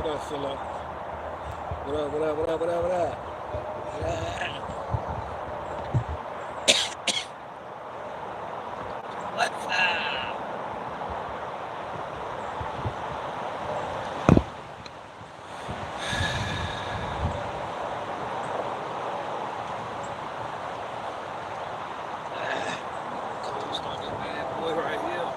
What up, Philip? What up, what up, what up, what up, what up? What up? What's up? Toast on this bad boy right here.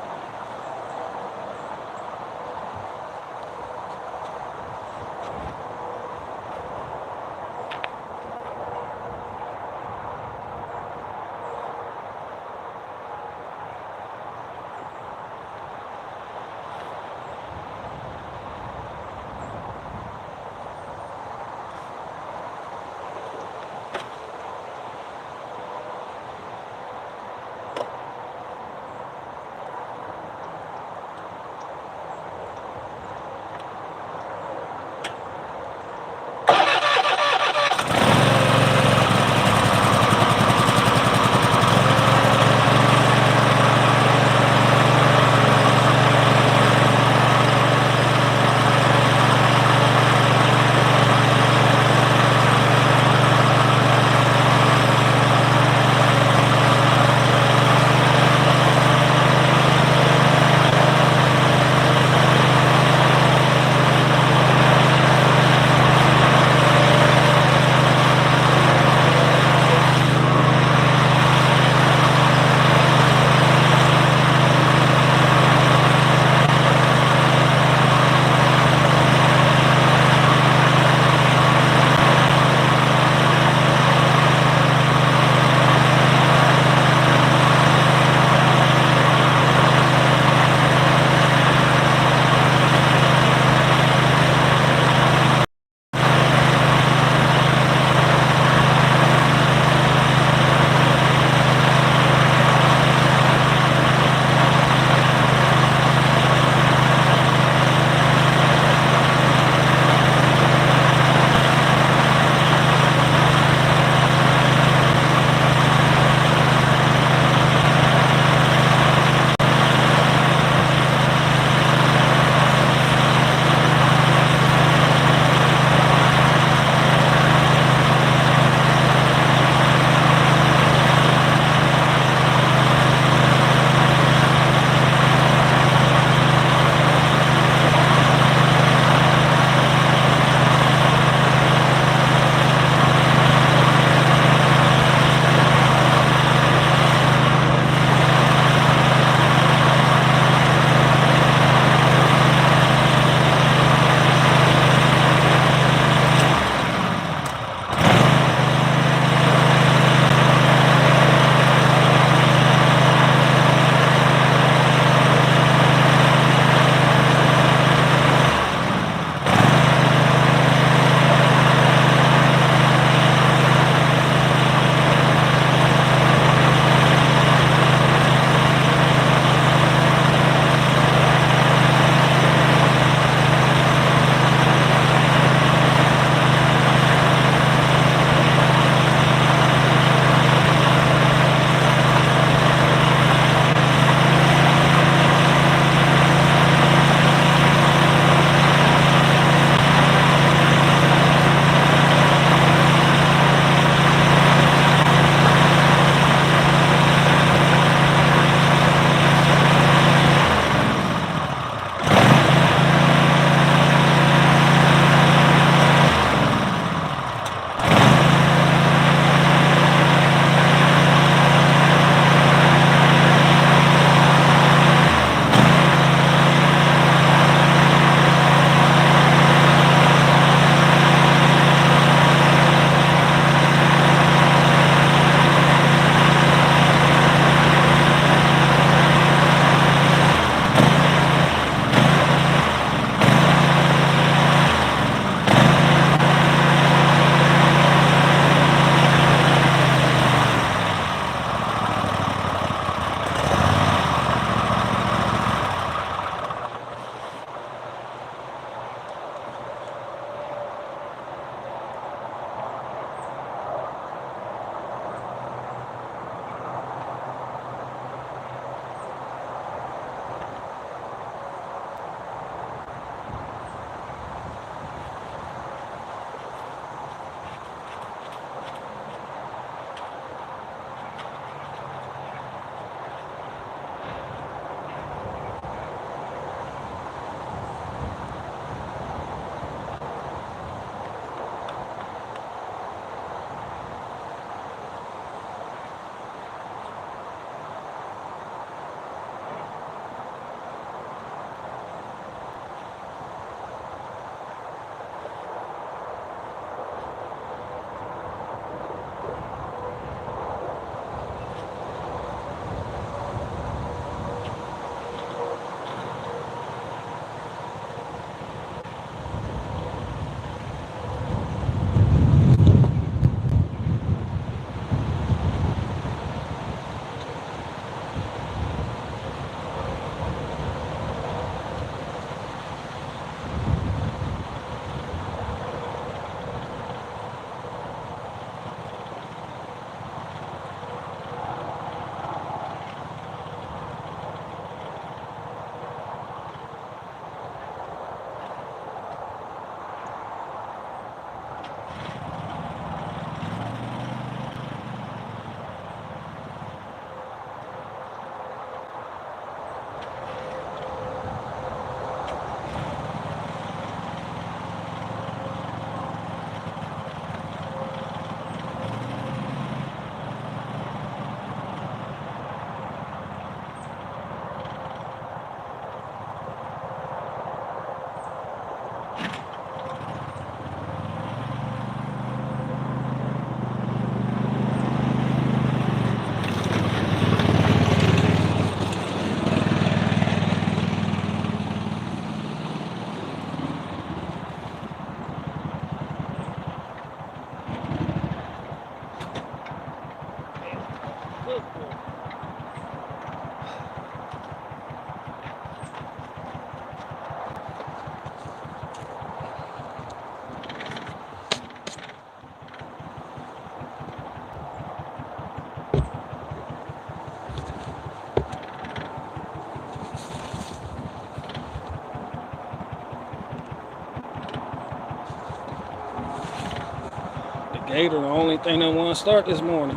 Gator, the only thing that want to start this morning.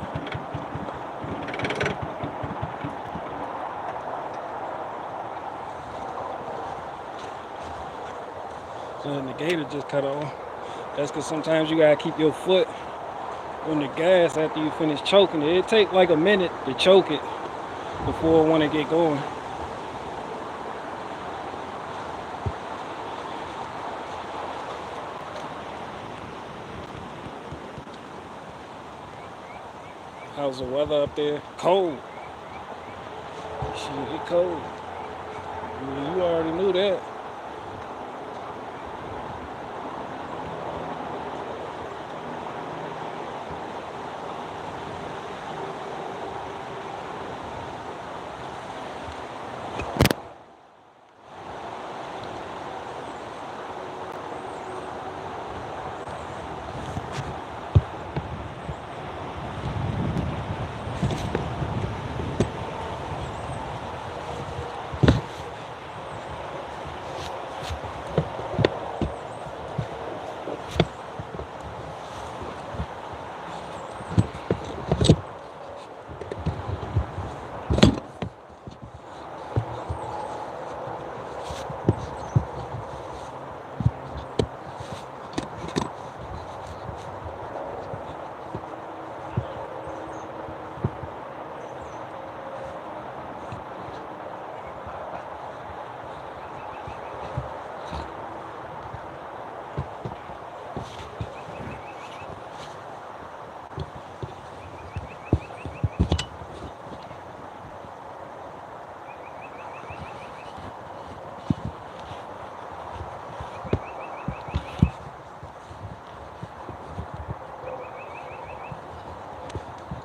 So the Gator just cut off. That's because sometimes you gotta keep your foot on the gas after you finish choking it. It take like a minute to choke it before it want to get going. How's the weather up there? Cold. Shit, it cold. You already knew that.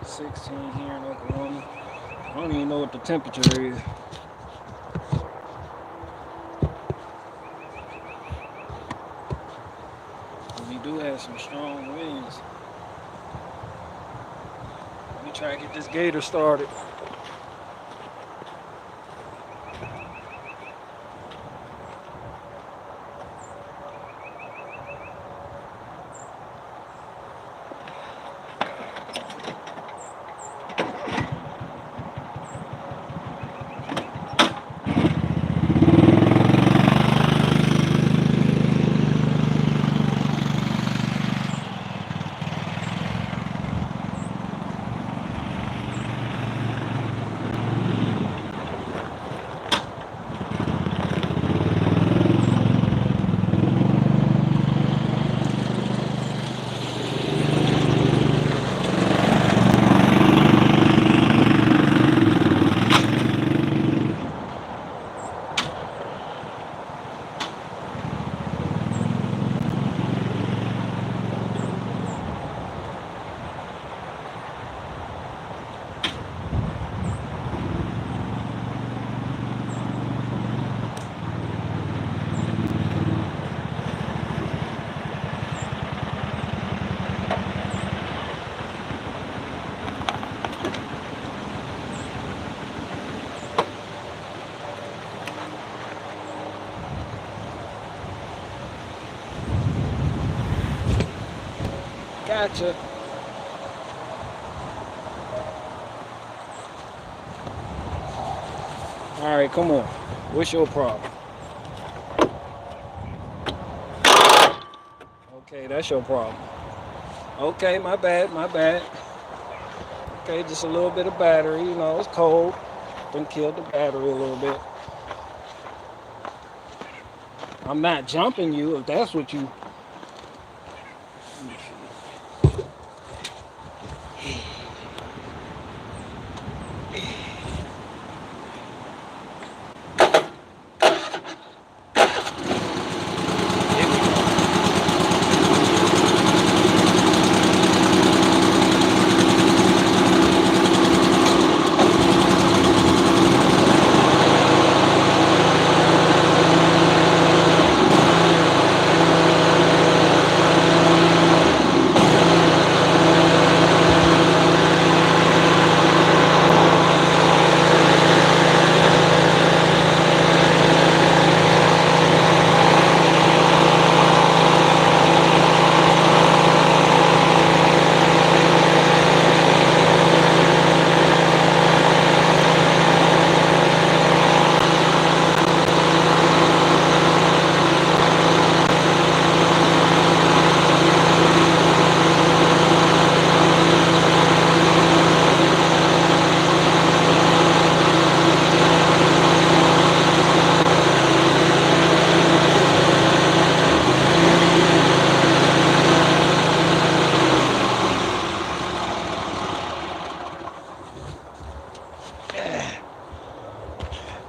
It's 16 here in Oklahoma. I don't even know what the temperature is. We do have some strong winds. Let me try to get this Gator started. Gotcha. All right, come on. What's your problem? Okay, that's your problem. Okay, my bad, my bad. Okay, just a little bit of battery. You know, it's cold. Done killed the battery a little bit. I'm not jumping you if that's what you.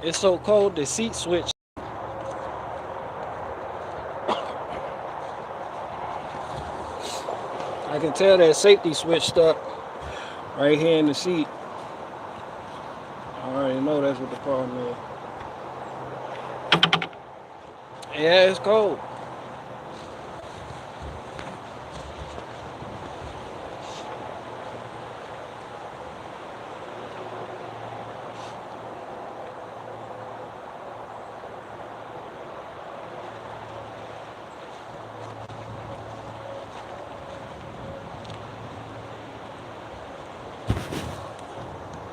It's so cold, the seat switch. I can tell that safety switch stuck right here in the seat. I already know that's what the problem is. Yeah, it's cold.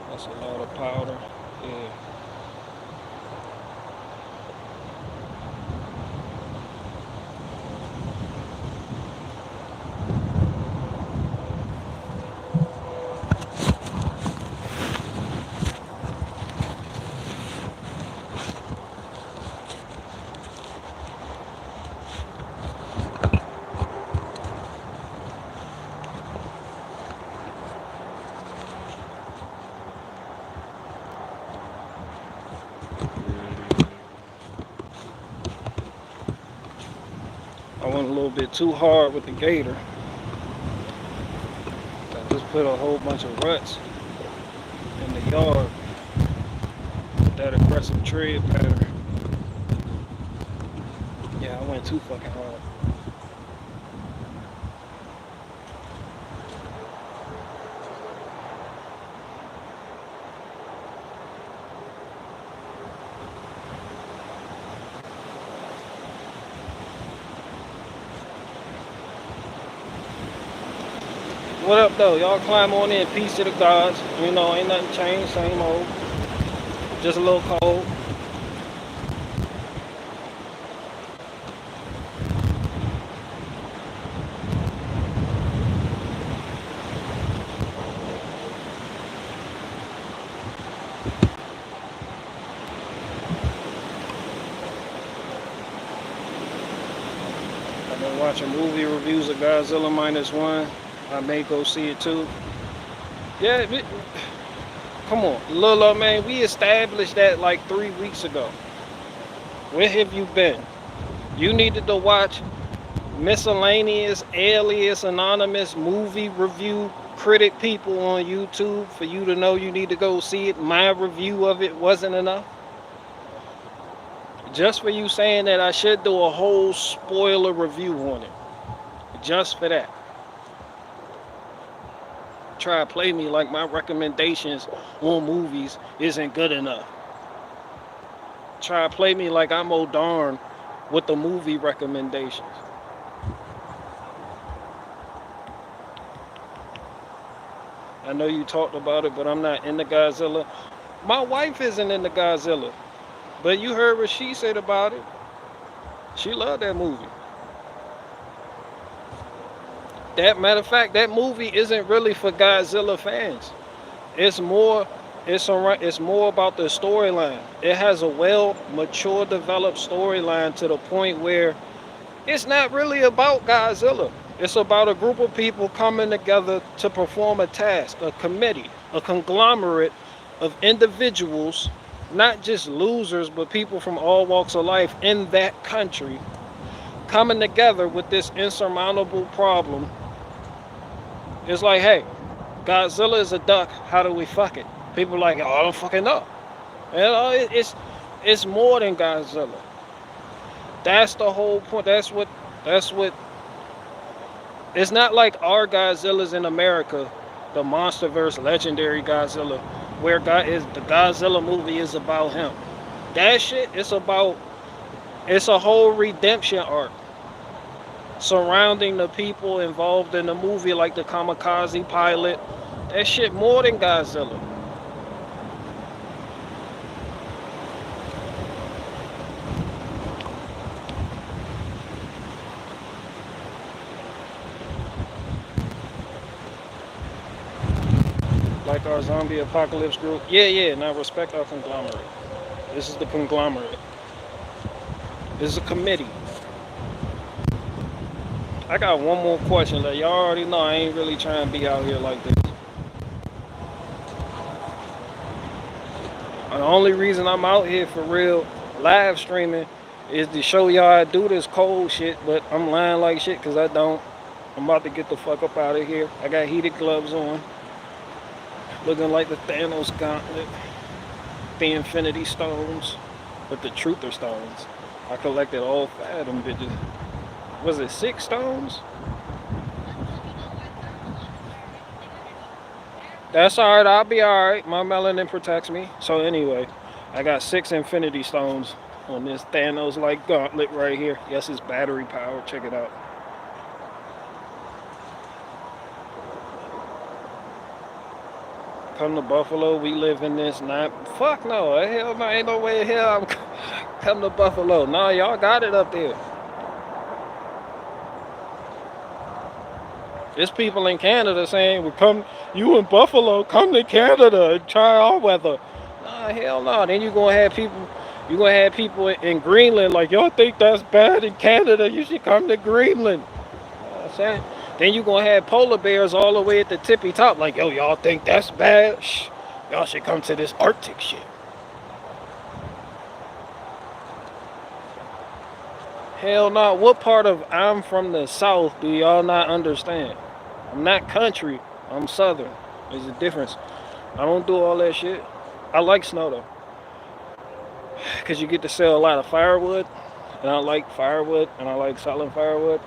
That's a lot of powder. Yeah. I went a little bit too hard with the gator. I just put a whole bunch of ruts in the yard with that aggressive tread pattern. Yeah, I went too fucking hard. What up though? Y'all climb on in, peace to the gods. You know, ain't nothing changed, same old. Just a little cold. I've been watching movie reviews of Godzilla -1. I may go see it too. Yeah, come on, Lula, man. We established that like 3 weeks ago. Where have you been? You needed to watch miscellaneous, alias, anonymous movie review critic people on YouTube for you to know you need to go see it. My review of it wasn't enough. Just for you saying that I should do a whole spoiler review on it. Just for that. Try to play me like my recommendations on movies isn't good enough. Try to play me like I'm darn with the movie recommendations. I know you talked about it, but I'm not into Godzilla. My wife isn't into Godzilla, but you heard what she said about it. She loved that movie. That matter of fact, that movie isn't really for Godzilla fans. It's more about the storyline. It has a mature, developed storyline to the point where it's not really about Godzilla. It's about a group of people coming together to perform a task, a committee, a conglomerate of individuals, not just losers, but people from all walks of life in that country, coming together with this insurmountable problem. It's like, hey, Godzilla is a duck. How do we fuck it? People are like, oh, I don't fucking know. It's more than Godzilla. That's the whole point. That's what. It's not like our Godzilla's in America, the MonsterVerse legendary Godzilla, where the Godzilla movie is about him. That shit it's a whole redemption arc surrounding the people involved in the movie, like the kamikaze pilot. That shit more than Godzilla. Like our zombie apocalypse group. Yeah, now respect our conglomerate. This is the conglomerate. This is a committee. I got one more question. Like, y'all already know I ain't really trying to be out here like this. The only reason I'm out here for real live streaming is to show y'all I do this cold shit, but I'm lying like shit because I don't. I'm about to get the fuck up out of here. I got heated gloves on, looking like the Thanos gauntlet, the Infinity Stones, but the Truther Stones. I collected all 5 of them bitches. Was it 6 stones? That's alright, I'll be alright. My melanin protects me. So anyway, I got 6 Infinity Stones on this Thanos-like gauntlet right here. Yes, it's battery powered. Check it out. Come to Buffalo, we live in this fuck no, hell no, ain't no way in hell I'm come to Buffalo. Nah, y'all got it up there. There's people in Canada saying, well, come, you in Buffalo, come to Canada and try our weather. Nah, hell no. Then you're gonna have people in Greenland like, y'all think that's bad in Canada, you should come to Greenland. You know what I'm saying? Then you're gonna have polar bears all the way at the tippy top, like, yo, y'all think that's bad? Shh, y'all should come to this Arctic shit. Hell no. What part of I'm from the South do y'all not understand? I'm not country, I'm Southern. There's a difference. I don't do all that shit. I like snow though, because you get to sell a lot of firewood, and I like firewood, and I like selling firewood.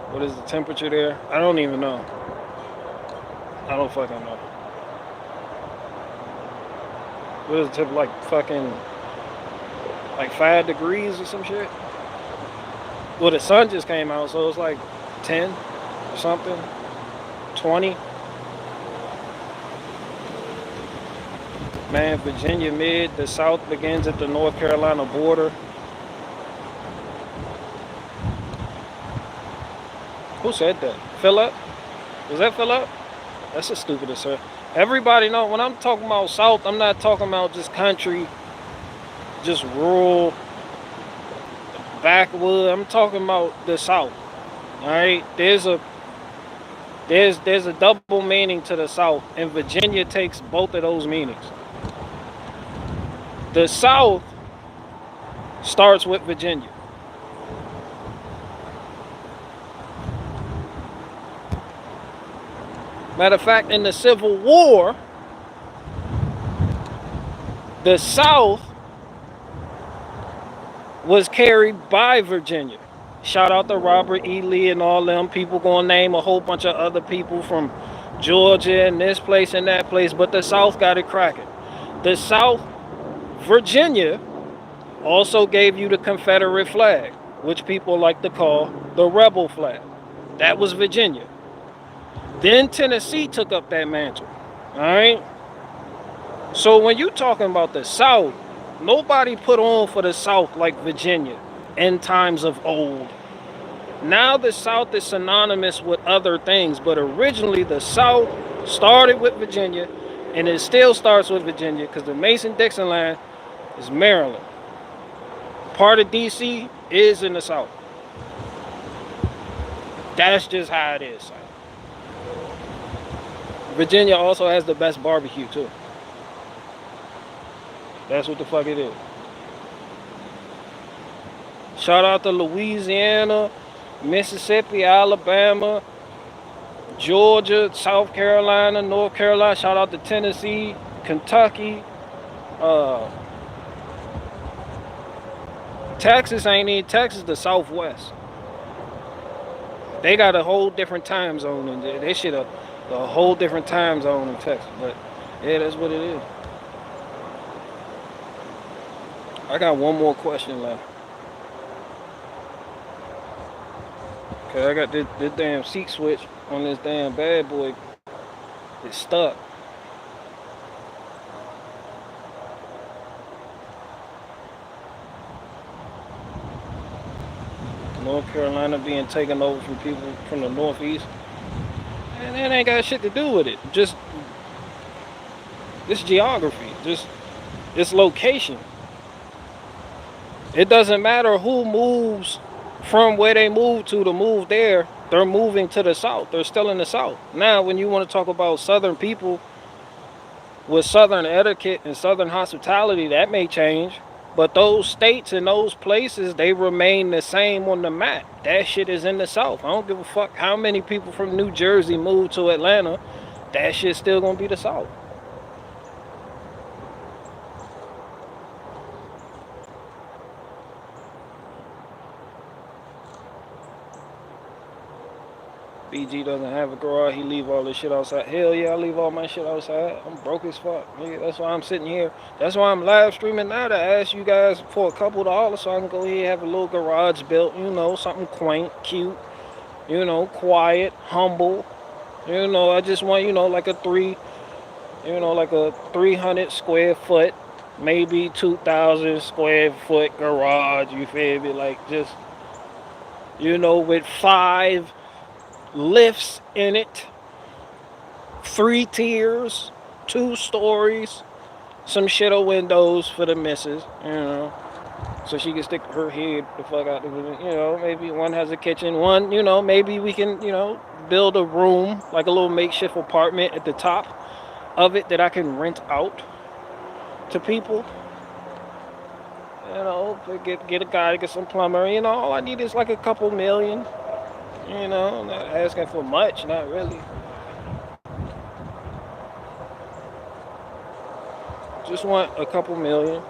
What is the temperature there? I don't even know. I don't fucking know. What is the temperature, like fucking, like 5 degrees or some shit? Well, the sun just came out, so it's like 10 or something, 20. Man, Virginia mid, the South begins at the North Carolina border. Who said that? Philip? Was that Philip? That's the stupidest, sir. Everybody know when I'm talking about South, I'm not talking about just country, just rural, backwood. I'm talking about the South. All right, there's a double meaning to the South, and Virginia takes both of those meanings. The South starts with Virginia. Matter of fact, in the Civil War, the South was carried by Virginia. Shout out to Robert E. Lee and all them people. Gonna name a whole bunch of other people from Georgia and this place and that place, but the South got it cracking. The South, Virginia, also gave you the Confederate flag, which people like to call the rebel flag. That was Virginia. Then Tennessee took up that mantle. All right. So when you talking about the South, nobody put on for the South like Virginia in times of old. Now the South is synonymous with other things, but originally the South started with Virginia, and it still starts with Virginia because the Mason-Dixon line is Maryland. Part of DC is in the South. That's just how it is. Virginia also has the best barbecue too. That's what the fuck it is. Shout out to Louisiana, Mississippi, Alabama, Georgia, South Carolina, North Carolina. Shout out to Tennessee, Kentucky. Texas ain't in Texas, the Southwest. They got a whole different time zone in there. They shit a whole different time zone in Texas. But yeah, that's what it is. I got one more question left. Cause I got this damn seat switch on this damn bad boy. It's stuck. North Carolina being taken over from people from the Northeast. And that ain't got shit to do with it. Just this geography, just this location. It doesn't matter who moves from where they move to move there. They're moving to the South. They're still in the South. Now, when you want to talk about Southern people with Southern etiquette and Southern hospitality, that may change. But those states and those places, they remain the same on the map. That shit is in the South. I don't give a fuck how many people from New Jersey moved to Atlanta. That shit's still gonna be the South. BG doesn't have a garage. He leave all this shit outside. Hell yeah, I leave all my shit outside. I'm broke as fuck. Nigga. That's why I'm sitting here. That's why I'm live streaming now, to ask you guys for a couple dollars so I can go ahead and have a little garage built. You know, something quaint, cute. You know, quiet, humble. You know, I just want, like a 300 square foot, maybe 2,000 square foot garage. You feel me? Like just, with 5 lifts in it, 3 tiers, 2 stories, some shitter windows for the missus, so she can stick her head the fuck out the, maybe one has a kitchen, one, maybe we can, build a room, like a little makeshift apartment at the top of it that I can rent out to people. Get a guy, get some plumber, all I need is like a couple million. Not asking for much, not really. Just want a couple million.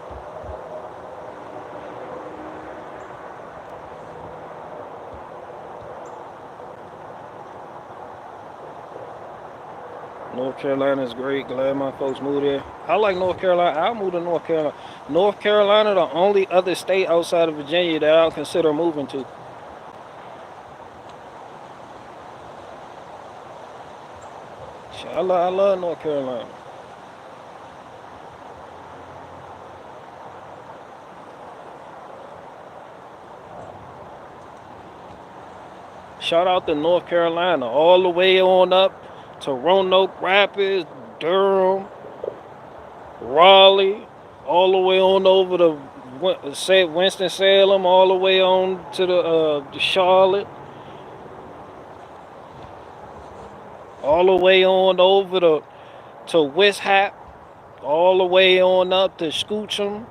North Carolina is great. Glad my folks moved there. I like North Carolina. I'll move to North Carolina. North Carolina, the only other state outside of Virginia that I'll consider moving to. I love North Carolina. Shout out to North Carolina, all the way on up to Roanoke Rapids, Durham, Raleigh, all the way on over to Winston-Salem, all the way on to the Charlotte. All the way on over to Wishap, all the way on up to Skoochum.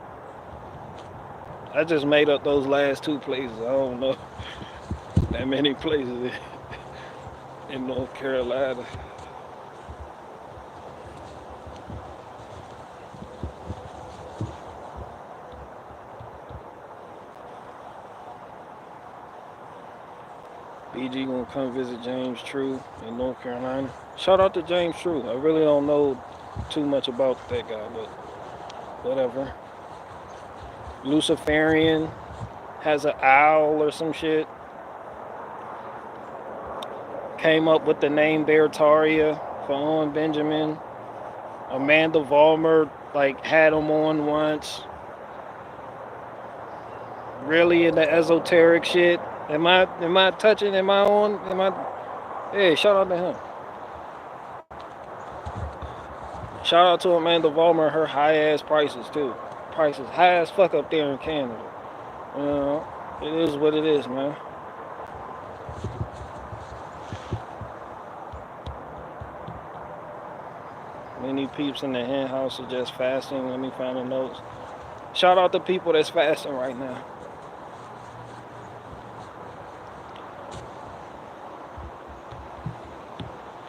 I just made up those last 2 places. I don't know that many places in North Carolina. BG gonna come visit James True in North Carolina. Shout out to James True. I really don't know too much about that guy, but whatever. Luciferian has an owl or some shit. Came up with the name Bertaria for Owen Benjamin. Amanda Vollmer had him on once. Really into esoteric shit. Am I touching? Am I on? Hey, shout out to him. Shout out to Amanda Vollmer, her high ass prices too. Prices high as fuck up there in Canada. It is what it is, man. Many peeps in the hen house are just fasting. Let me find the notes. Shout out to people that's fasting right now.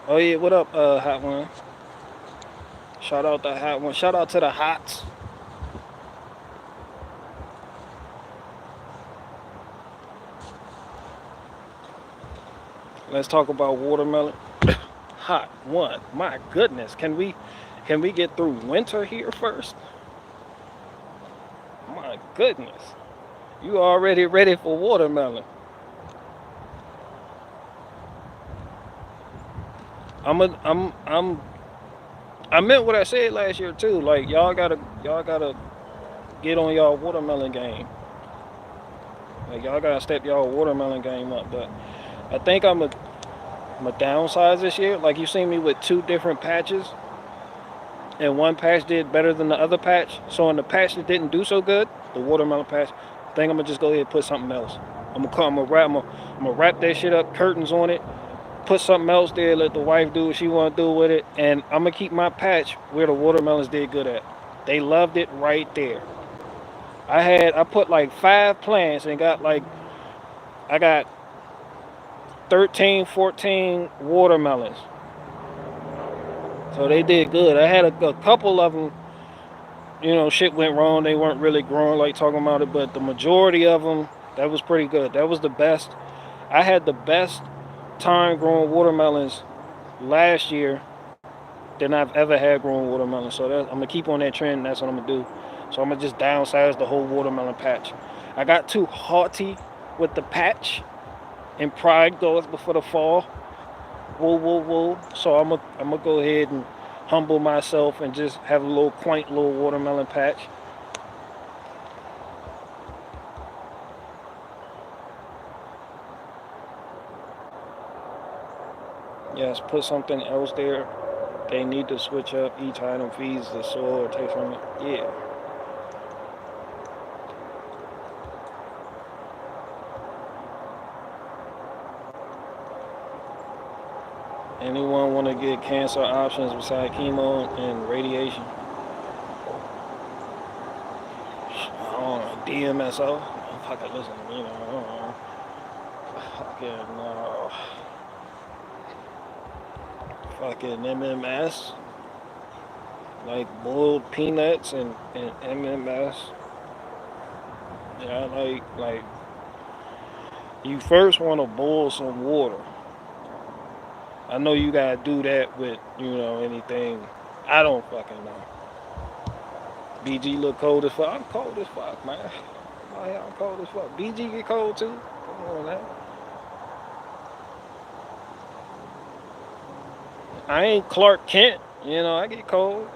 Oh yeah, what up, Hot One? Shout out to Hot One. Shout out to the Hots. Let's talk about watermelon. Hot One. My goodness, can we get through winter here first? My goodness, you already ready for watermelon? I meant what I said last year too. Like y'all gotta get on y'all watermelon game. Like y'all gotta step y'all watermelon game up. But I think I'm a downsize this year. Like you seen me with 2 different patches, and one patch did better than the other patch. So in the patch that didn't do so good, the watermelon patch, I think I'm gonna just go ahead and put something else. I'm gonna I'm gonna wrap that shit up, curtains on it, put something else there, let the wife do what she want to do with it, and I'm gonna keep my patch where the watermelons did good at. They loved it right there. I put like 5 plants and I got 13, 14 watermelons. So they did good. I had a couple of them, shit went wrong. They weren't really growing like talking about it, but the majority of them, that was pretty good. That was the best. I had the best time growing watermelons last year than I've ever had growing watermelons. So I'm gonna keep on that trend. And that's what I'm gonna do. So I'm gonna just downsize the whole watermelon patch. I got too haughty with the patch, and pride goes before the fall. Whoa, whoa, whoa. So I'm gonna go ahead and humble myself and just have a little quaint little watermelon patch. Yes, put something else there. They need to switch up. Each item feeds the soil or takes from it. Yeah. Anyone want to get cancer options besides chemo and radiation? I don't know, DMSO? Fucking listen, I don't know. Fucking, fucking MMS. Like boiled peanuts and MMS. Yeah, like, you first want to boil some water. I know you gotta do that with, anything. I don't fucking know. BG look cold as fuck. I'm cold as fuck, man. I'm cold as fuck. BG get cold too? Come on, man. I ain't Clark Kent. I get cold.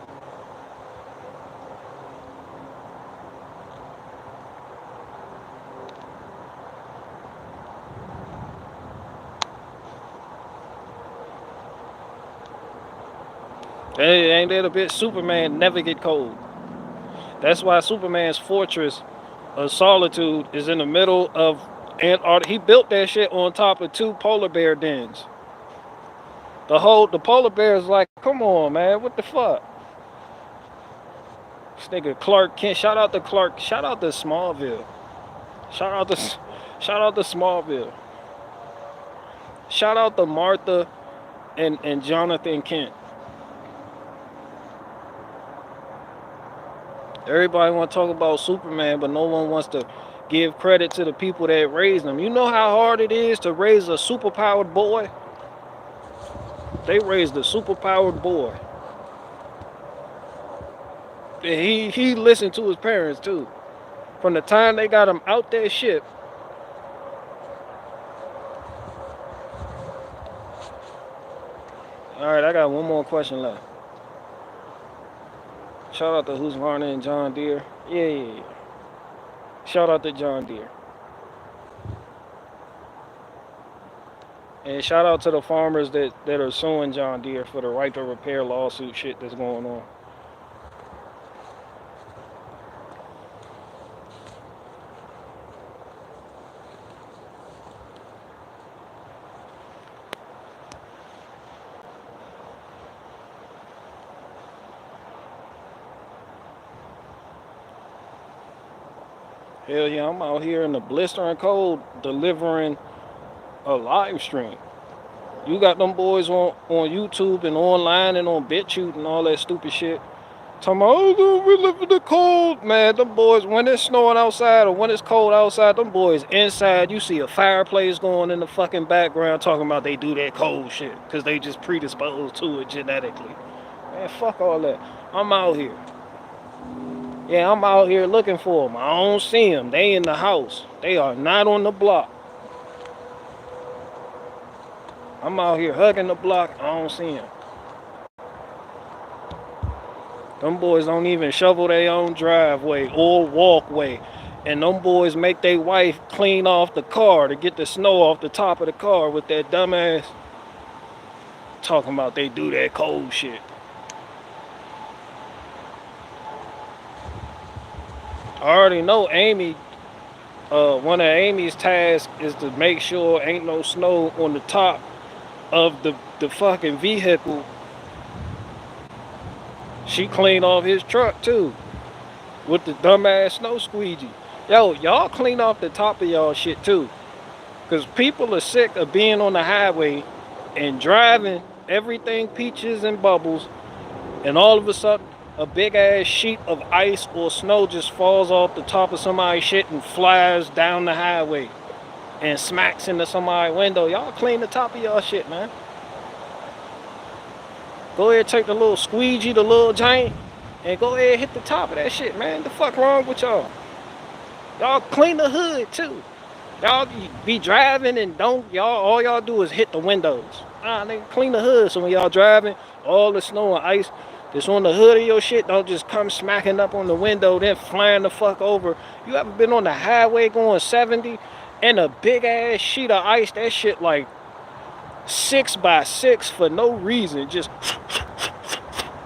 Hey, ain't that a bit? Superman never get cold. That's why Superman's fortress of solitude is in the middle of Antarctica. He built that shit on top of 2 polar bear dens. The polar bear is like, come on, man, what the fuck? This nigga Clark Kent. Shout out to Clark. Shout out to Smallville. Shout out to Smallville. Shout out to Martha and Jonathan Kent. Everybody want to talk about Superman, but no one wants to give credit to the people that raised him. You know how hard it is to raise a superpowered boy? They raised a superpowered boy. And he listened to his parents too. From the time they got him out that ship. Alright, I got one more question left. Shout out to Husqvarna and John Deere. Yeah. Shout out to John Deere. And shout out to the farmers that are suing John Deere for the right to repair lawsuit shit that's going on. Hell yeah, I'm out here in the blistering cold delivering a live stream. You got them boys on YouTube and online and on BitChute and all that stupid shit. Talking about, oh, we live in the cold. Man, them boys, when it's snowing outside or when it's cold outside, them boys inside, you see a fireplace going in the fucking background talking about they do that cold shit because they just predisposed to it genetically. Man, fuck all that. I'm out here. Yeah, I'm out here looking for them. I don't see them. They in the house. They are not on the block. I'm out here hugging the block. I don't see them. Them boys don't even shovel their own driveway or walkway. And them boys make their wife clean off the car to get the snow off the top of the car with that dumbass. Talking about they do that cold shit. I already know Amy one of Amy's tasks is to make sure ain't no snow on the top of the fucking vehicle. She cleaned off his truck too with the dumbass snow squeegee. Yo, y'all clean off the top of y'all shit too. Cause people are sick of being on the highway and driving everything peaches and bubbles, and all of a sudden a big ass sheet of ice or snow just falls off the top of somebody's shit and flies down the highway and smacks into somebody's window. Y'all clean the top of y'all shit, man. Go ahead, take the little squeegee, the little giant, and go ahead hit the top of that shit, man. The fuck wrong with y'all? Y'all clean the hood too. Y'all be driving and all y'all do is hit the windows. Nah, nigga, clean the hood so when y'all driving, all the snow and ice that's on the hood of your shit don't just come smacking up on the window, then flying the fuck over. You ever been on the highway going 70 and a big ass sheet of ice, that shit like 6 by 6 for no reason, just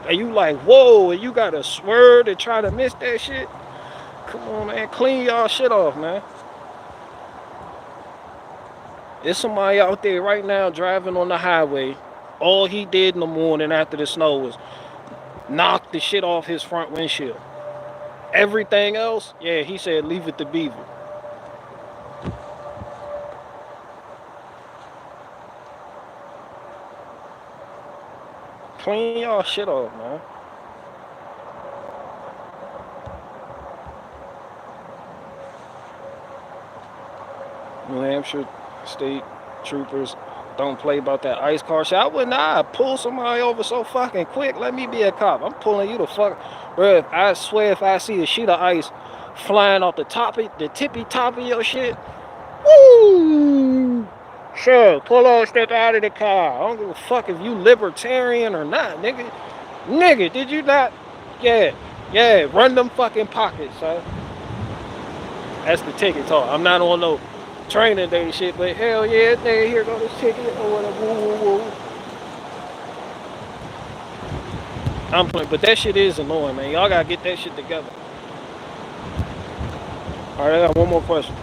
and you like, whoa, and you gotta swerve to try to miss that shit? Come on, man, clean y'all shit off, man. There's somebody out there right now driving on the highway. All he did in the morning after the snow was knock the shit off his front windshield. Everything else, yeah, he said leave it to Beaver. Clean y'all shit off, man. New Hampshire State Troopers don't play about that ice car shit. I would not pull somebody over so fucking quick. Let me be a cop. I'm pulling you the fuck. Bro, I swear if I see a sheet of ice flying off the tippy top of your shit, woo! Sure, pull off, step out of the car. I don't give a fuck if you libertarian or not, nigga. Nigga, did you not? Yeah, run them fucking pockets, son. That's the ticket talk. I'm not on no training day shit, but hell yeah, nigga, here go this ticket or whatever. Woo, woo, woo. I'm playing, but that shit is annoying, man. Y'all gotta get that shit together. All right, I got one more question.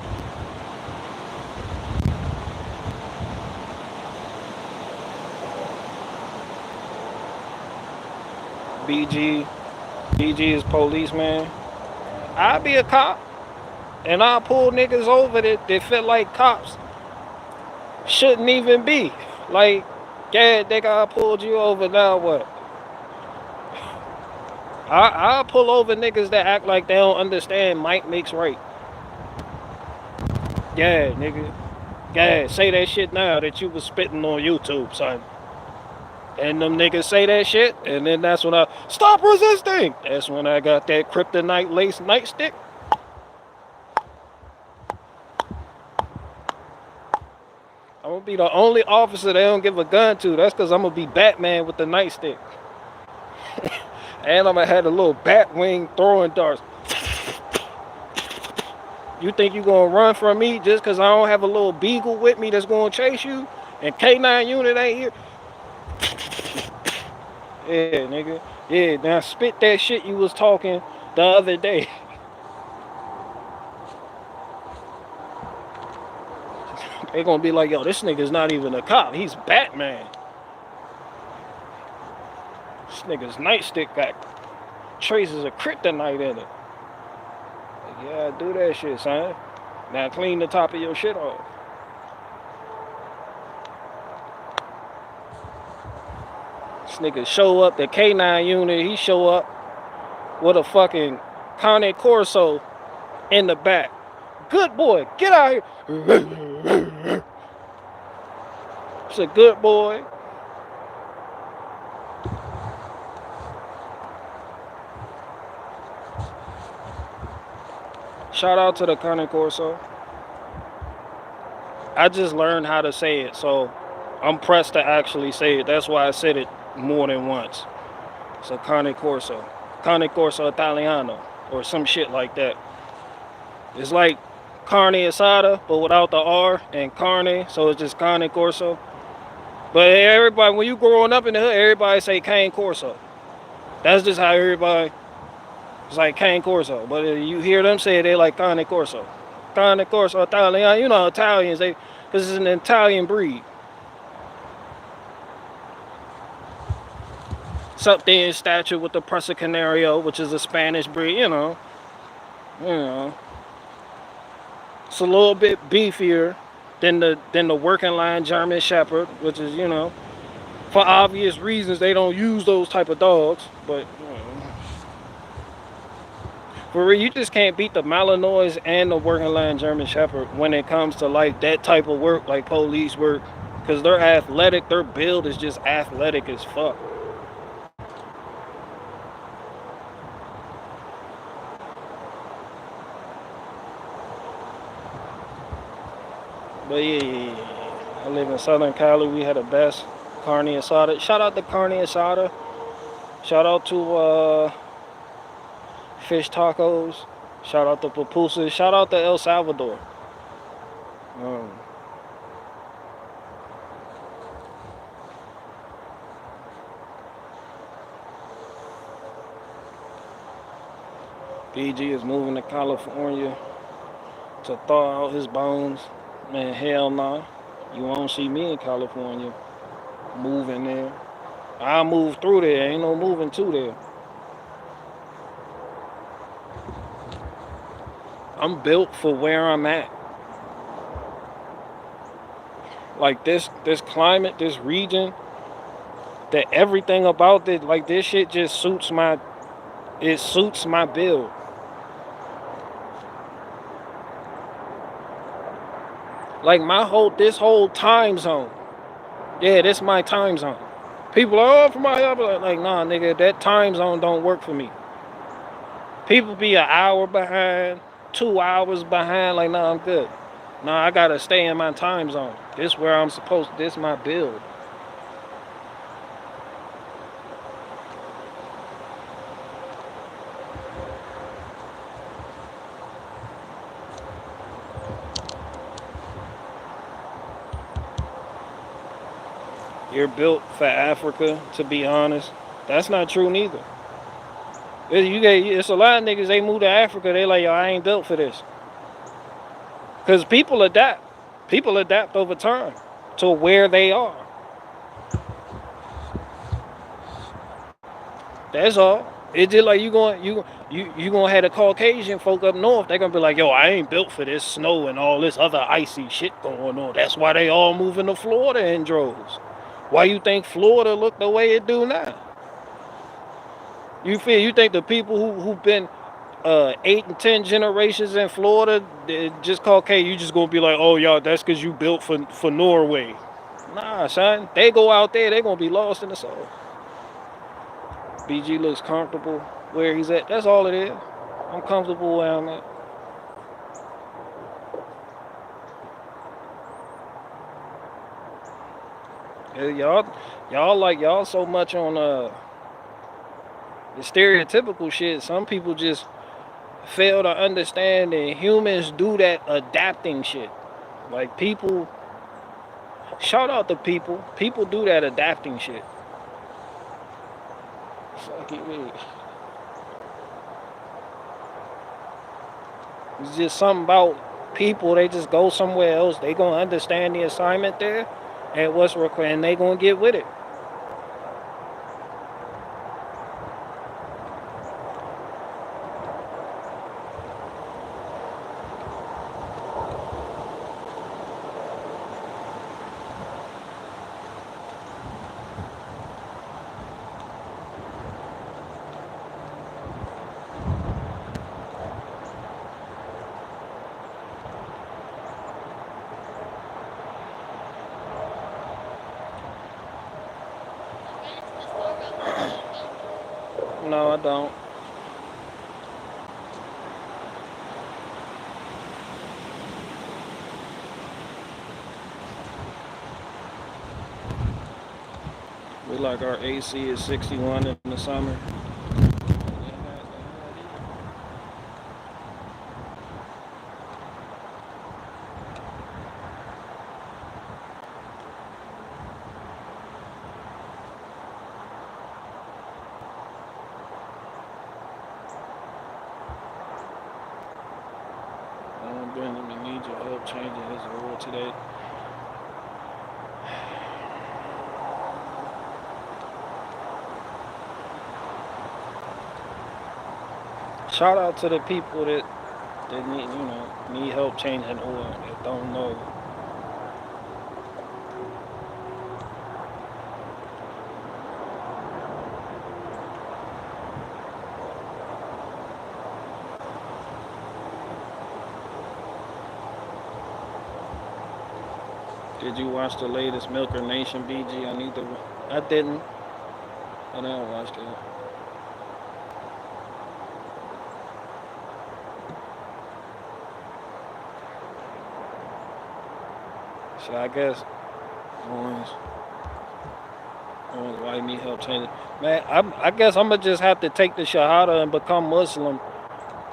BG is policeman. I'll be a cop, and I'll pull niggas over that feel like cops shouldn't even be. Like, yeah, nigga, I pulled you over, now what? I'll pull over niggas that act like they don't understand might makes right. Yeah, nigga. Yeah, say that shit now that you was spitting on YouTube, son. And them niggas say that shit, and then that's when I stop resisting. That's when I got that kryptonite lace nightstick. I'm gonna be the only officer they don't give a gun to. That's because I'm gonna be Batman with the nightstick. And I'm gonna have a little bat wing throwing darts. You think you gonna run from me just because I don't have a little beagle with me that's gonna chase you? And K9 unit ain't here? Yeah, nigga. Yeah, now spit that shit you was talking the other day. They gonna be like, yo, this nigga's not even a cop. He's Batman. This nigga's nightstick got traces of kryptonite in it. Yeah, do that shit, son. Now clean the top of your shit off. This nigga show up, the K9 unit, he show up with a fucking Cane Corso in the back. Good boy, get out here. It's a good boy. Shout out to the Cane Corso. I just learned how to say it, so I'm pressed to actually say it. That's why I said it more than once. So Cane Corso Italiano, or some shit like that. It's like carne asada, but without the R and carne, so it's just Cane Corso. But everybody, when you growing up in the hood, everybody say Cane Corso. That's just how everybody, it's like Cane Corso. But you hear them say it, they like Cane Corso. Cane Corso Italiano. You know Italians, they because it's an Italian breed. It's up there in stature with the Presa Canario, which is a Spanish breed. You know, it's a little bit beefier than the working line German Shepherd, which is for obvious reasons they don't use those type of dogs, but. For real, you just can't beat the Malinois and the working line German Shepherd when it comes to like that type of work, like police work, because they're athletic. Their build is just athletic as fuck. But yeah. I live in Southern Cali. We had the best carne asada. Shout out to carne asada. Shout out to fish tacos. Shout out to pupusas. Shout out to El Salvador. BG is moving to California to thaw out his bones. Man, hell nah. You won't see me in California moving there. I'll move through there. Ain't no moving to there. I'm built for where I'm at. Like this climate, this region, that everything about it, like this shit just suits my build. Like this whole time zone. Yeah, this my time zone. People are from my like, nah, nigga, that time zone don't work for me. People be an hour behind, 2 hours behind, like, nah, I'm good. Nah, I gotta stay in my time zone. This where I'm supposed to, this my build. You're built for Africa, to be honest. That's not true neither. It's a lot of niggas, they move to Africa, they like, yo, I ain't built for this. Because people adapt. People adapt over time to where they are. That's all. It's just like you gonna have the Caucasian folk up north. They're gonna be like, yo, I ain't built for this snow and all this other icy shit going on. That's why they all moving to Florida in droves. Why you think Florida look the way it do now? You think the people who've been 8 and 10 generations in Florida, just Caucasian, you just gonna be like, oh y'all, that's because you built for Norway. Nah, son. They go out there, they gonna be lost in the soul. BG looks comfortable where he's at. That's all it is. I'm comfortable where I'm at. Yeah, y'all so much on the stereotypical shit. Some people just fail to understand that humans do that adapting shit. Like people, shout out to people. People do that adapting shit. Fuck it, man. It's just something about people. They just go somewhere else. They gonna understand the assignment there and what's required, and they gonna get with it. No, I don't. We like our AC is 61 in the summer. help changing his oil today. Shout out to the people that need help changing oil that don't know. Did you watch the latest Milker Nation, BG? I didn't. I didn't watch it. So I guess Owens why need help changing. Man, I guess I'm gonna just have to take the Shahada and become Muslim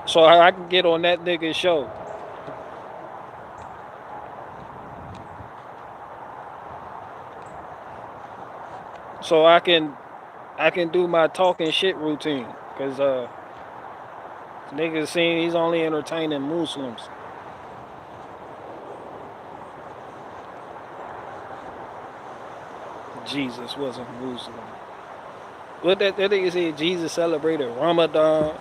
so I can get on that nigga's show. So I can do my talking shit routine. Cause niggas saying he's only entertaining Muslims. Jesus wasn't Muslim. What that nigga said Jesus celebrated Ramadan.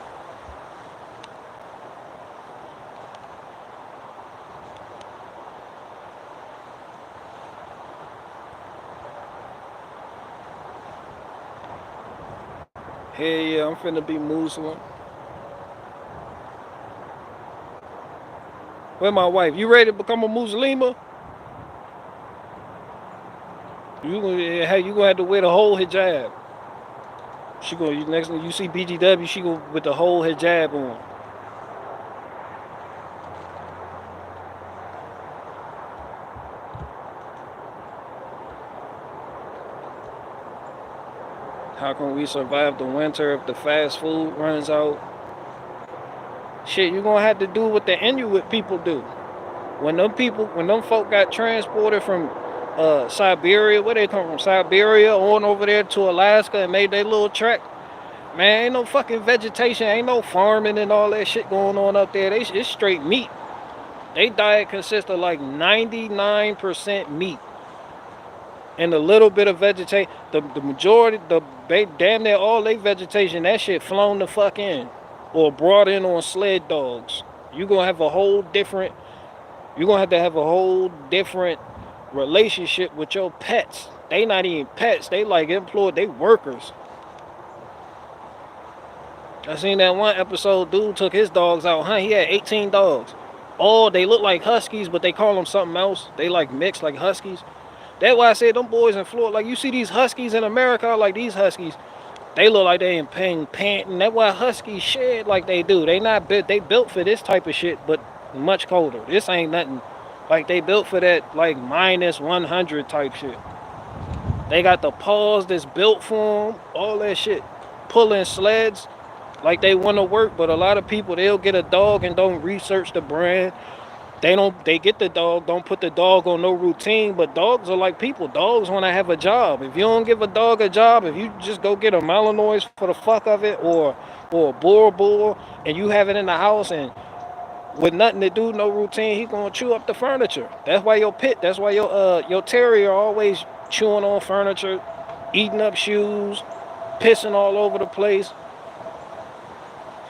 Hell yeah, I'm finna be Muslim. Where my wife? You ready to become a Muslima? You gonna have to wear the whole hijab. She gonna next time you see BGW, she go with the whole hijab on. How can we survive the winter if the fast food runs out? Shit, you're gonna have to do what the Inuit people do. When them folk got transported from Siberia, where they come from? Siberia on over there to Alaska and made their little trek. Man, ain't no fucking vegetation, ain't no farming and all that shit going on up there. It's straight meat. They diet consists of like 99% meat and a little bit of vegetation. The majority, damn near all they vegetation, that shit flown the fuck in or brought in on sled dogs. You're gonna have to have a whole different relationship with your pets. They not even pets, they like employed, they workers. I seen that one episode, dude took his dogs out, he had 18 dogs. All they look like huskies, but they call them something else. They like mixed like huskies. That's why I said them boys in Florida, like you see these huskies in America, like these huskies, they look like they in pain panting. That's why huskies shed like they do. They built for this type of shit, but much colder. This ain't nothing. Like they built for that like minus 100 type shit. They got the paws that's built for them, all that shit. Pulling sleds like they want to work, but a lot of people, they'll get a dog and don't research the brand. They get the dog, don't put the dog on no routine, but dogs are like people. Dogs want to have a job. If you don't give a dog a job, if you just go get a Malinois for the fuck of it or a Boer bull and you have it in the house and with nothing to do, no routine, he gonna chew up the furniture. That's why your terrier always chewing on furniture, eating up shoes, pissing all over the place.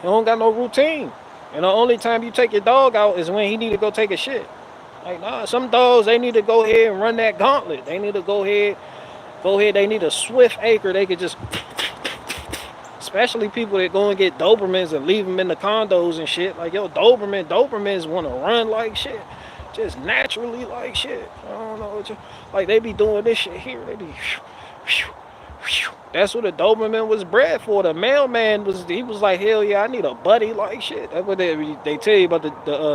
He don't got no routine. And the only time you take your dog out is when he need to go take a shit. Like, nah, some dogs, they need to go ahead and run that gauntlet. They need to go ahead, they need a swift acre. They could just, especially people that go and get Dobermans and leave them in the condos and shit. Like, yo, Dobermans want to run like shit. Just naturally like shit. I don't know what like, they be doing this shit here. They be, that's what a Doberman was bred for. The mailman was like, hell yeah, I need a buddy like shit. That's what they tell you about the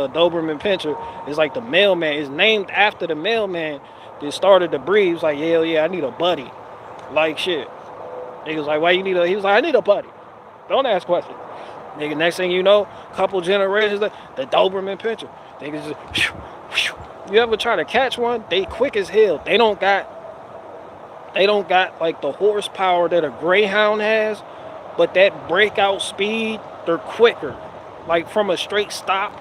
Doberman Pinscher. It's like the mailman. It's named after the mailman that started the breed. He was like, hell yeah, I need a buddy like shit. He was like, why you need he was like, I need a buddy. Don't ask questions. Nigga, next thing you know, couple generations, the Doberman Pinscher. Niggas just, you ever try to catch one? They quick as hell. They don't got like the horsepower that a Greyhound has, but that breakout speed, they're quicker. Like from a straight stop,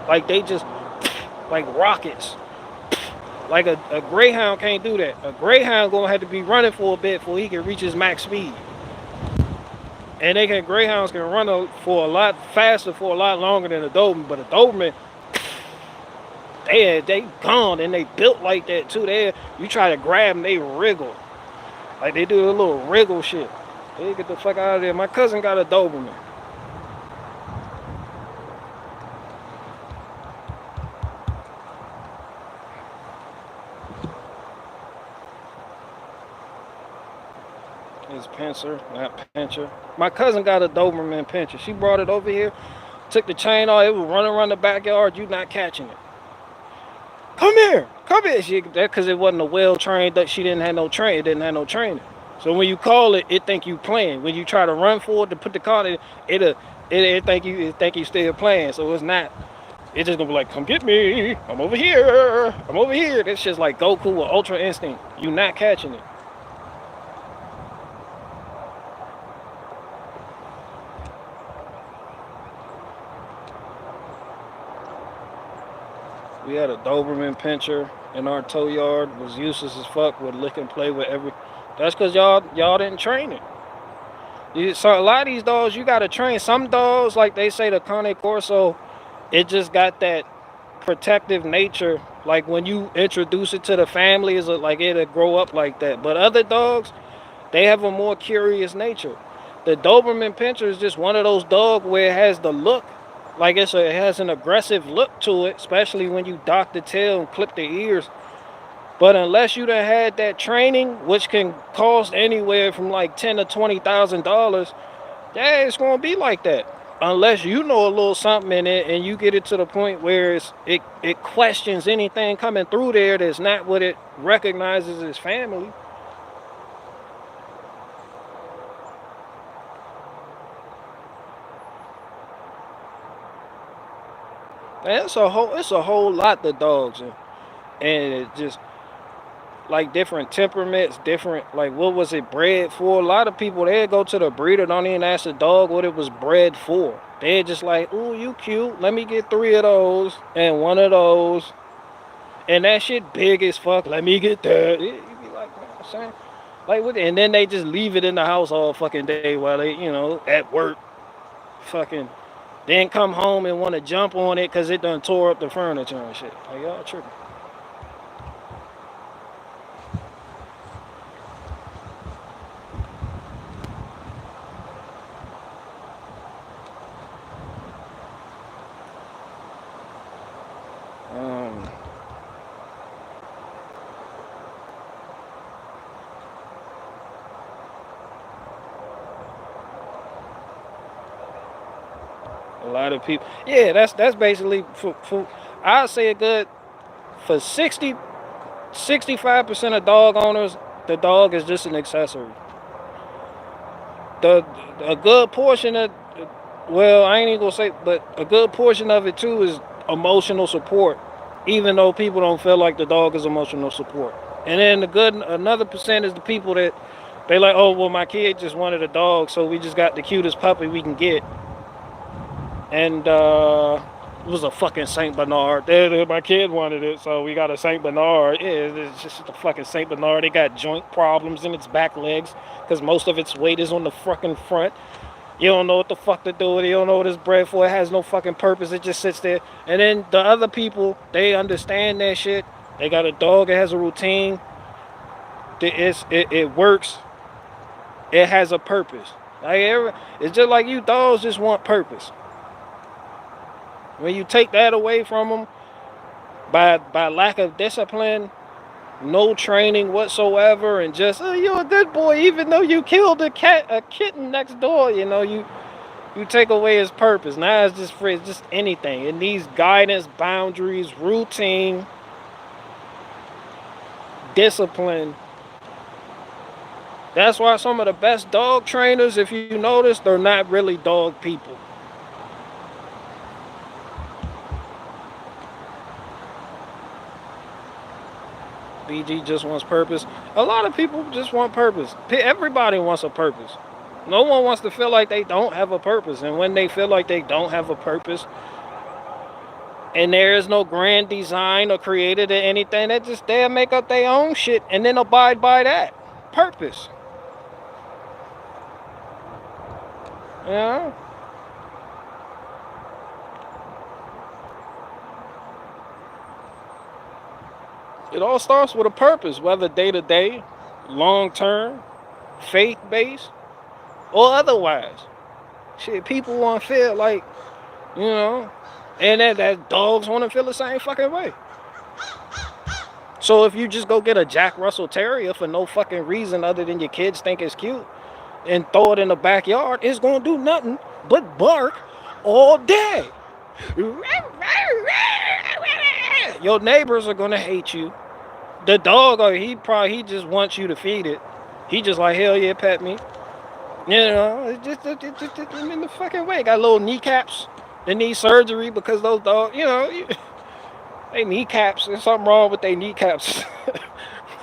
like they just like rockets. Like a greyhound can't do that. A greyhound gonna have to be running for a bit before he can reach his max speed. And greyhounds can run for a lot faster for a lot longer than a Doberman. But a Doberman, they gone and they built like that too. You try to grab them, they wriggle. Like they do a little wriggle shit. They get the fuck out of there. My cousin got a Doberman. It's Pinscher, not Pinscher. My cousin got a Doberman Pinscher. She brought it over here, took the chain off. It was running around the backyard. You not catching it. Come here. That because it wasn't a well-trained. She didn't have no train. It didn't have no training. So when you call it, it think you playing. When you try to run for it to put the car in, it think you still playing. So it's not. It's just gonna be like, come get me. I'm over here. I'm over here. This shit's like Goku with Ultra Instinct. You not catching it. We had a Doberman Pinscher in our tow yard. Was useless as fuck. Would lick and play with every. That's because y'all didn't train it. So a lot of these dogs you gotta train. Some dogs, like they say the Cane Corso, it just got that protective nature. Like when you introduce it to the family, like it'll grow up like that. But other dogs, they have a more curious nature. The Doberman Pinscher is just one of those dogs where it has the look. Like it has an aggressive look to it, especially when you dock the tail and clip the ears. But unless you done had that training, which can cost anywhere from like $10,000 to $20,000, yeah, it's gonna be like that. Unless you know a little something in it and you get it to the point where it questions anything coming through there that's not what it recognizes as family. And it's a whole lot of dogs, and it just like different temperaments, different like what was it bred for? A lot of people they go to the breeder, don't even ask the dog what it was bred for. They're just like, ooh, you cute. Let me get 3 of those and 1 of those, and that shit big as fuck. Let me get that. You be like, man, I'm saying, like, what? And then they just leave it in the house all fucking day while they, at work, fucking. Then come home and want to jump on it because it done tore up the furniture and shit. Like, y'all tripping. A lot of people, yeah, that's basically for I'd say a good for 65% of dog owners, the dog is just an accessory. A good portion of, well, I ain't even gonna say, but a good portion of it too is emotional support, even though people don't feel like the dog is emotional support. And then another percent is the people that they like, oh, well, my kid just wanted a dog, so we just got the cutest puppy we can get. And it was a fucking Saint Bernard. My kid wanted it, so we got a Saint Bernard. Yeah, it's just a fucking Saint Bernard. It got joint problems in its back legs because most of its weight is on the fucking front. You don't know what the fuck to do with it. You don't know what it's bred for. It has no fucking purpose. It just sits there. And then the other people, they understand that shit. They got a dog. It has a routine. It works. It has a purpose. It's just like you dogs just want purpose. When you take that away from them by lack of discipline, no training whatsoever, and just, oh, you're a good boy, even though you killed a kitten next door, you take away his purpose. Now it's just free, it's just anything. It needs guidance, boundaries, routine, discipline. That's why some of the best dog trainers, if you notice, they're not really dog people. BG just wants purpose. A lot of people just want purpose. Everybody wants a purpose. No one wants to feel like they don't have a purpose. And when they feel like they don't have a purpose, And there is no grand design or created or anything. They just they'll make up their own shit and then abide by that purpose. Yeah. It all starts with a purpose, whether day to day, long term, faith based, or otherwise. Shit, people want to feel like, you know, and that dogs want to feel the same fucking way. So if you just go get a Jack Russell Terrier for no fucking reason other than your kids think it's cute and throw it in the backyard, it's gonna do nothing but bark all day. Your neighbors are gonna hate you. The dog, he just wants you to feed it. He just like, hell yeah, pet me. You know, it's just in the fucking way. Got little kneecaps. They need surgery because those dogs, you know, they kneecaps. There's something wrong with their kneecaps.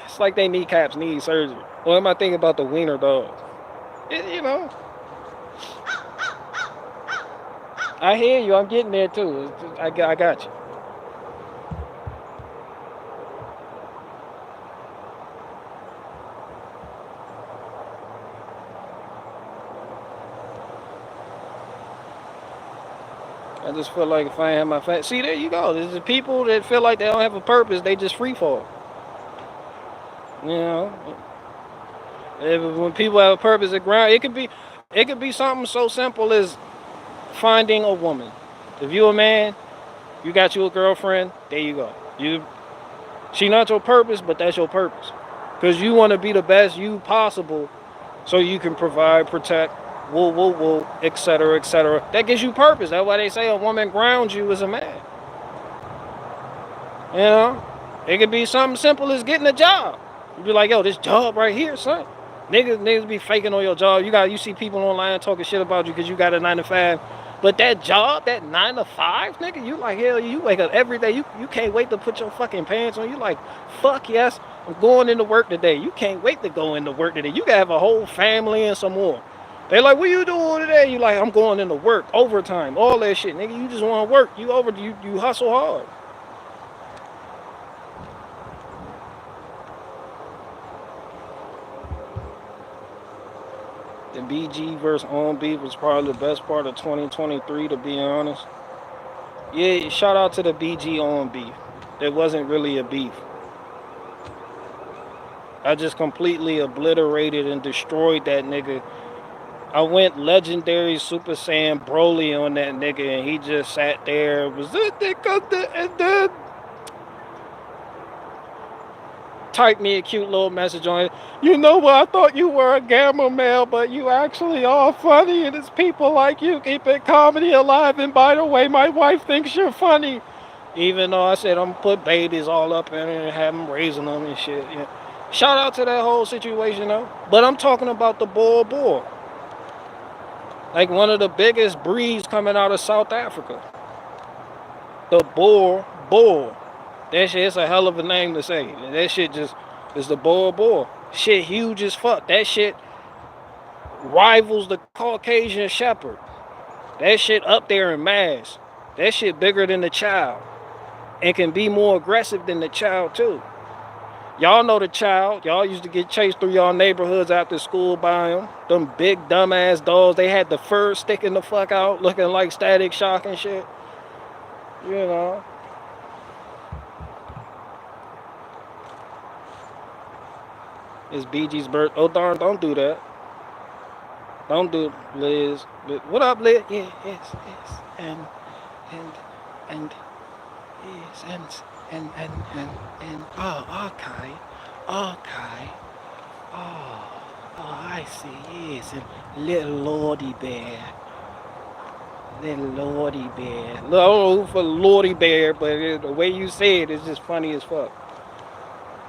It's like they kneecaps need surgery. What am I thinking about the wiener dogs? You know. I hear you. I'm getting there too. I got you. I just feel like if I have my family, see, there you go. There's the people that feel like they don't have a purpose. They just free fall. You know, when people have a purpose at ground, it could be something so simple as finding a woman. If you're a man, you got you a girlfriend. There you go. She not your purpose, but that's your purpose, because you want to be the best you possible, so you can provide, protect. Woo, etc., etc. That gives you purpose. That's why they say a woman grounds you as a man. You know, it could be something simple as getting a job. You be like, yo, this job right here, son. Niggas be faking on your job. You see people online talking shit about you because you got a 9 to 5. But that job, that 9 to 5, nigga, you like, hell, you wake up every day. You can't wait to put your fucking pants on. You like, fuck yes, I'm going into work today. You can't wait to go into work today. You gotta have a whole family and some more. They like, what you doing today? You like, I'm going into work, overtime, all that shit, nigga. You just want to work. You hustle hard. The BG versus On Beef was probably the best part of 2023, to be honest. Yeah, shout out to the BG On Beef. There wasn't really a beef. I just completely obliterated and destroyed that nigga. I went legendary Super Saiyan Broly on that nigga, and he just sat there. And then typed me a cute little message on it. You know what? I thought you were a gamma male, but you actually are funny, and it's people like you keeping comedy alive. And by the way, my wife thinks you're funny. Even though I said I'm gonna put babies all up in it and have them raising them and shit. Yeah. Shout out to that whole situation though. But I'm talking about the Boer. Like one of the biggest breeds coming out of South Africa. The Boer. That shit is a hell of a name to say. That shit just is the Boer. Shit huge as fuck. That shit rivals the Caucasian Shepherd. That shit up there in mass. That shit bigger than the child. And can be more aggressive than the child too. Y'all know the child. Y'all used to get chased through y'all neighborhoods after school by them. Them big dumbass dogs. They had the fur sticking the fuck out, looking like Static Shock and shit. You know. It's BG's birthday. Oh darn! Don't do that. Don't do it, Liz. What up, Liz? Yeah, yes, and yes, and oh, okay, oh, I see, yes, and little Lordy Bear. Look, I don't know for Lordy Bear, but the way you say it is just funny as fuck.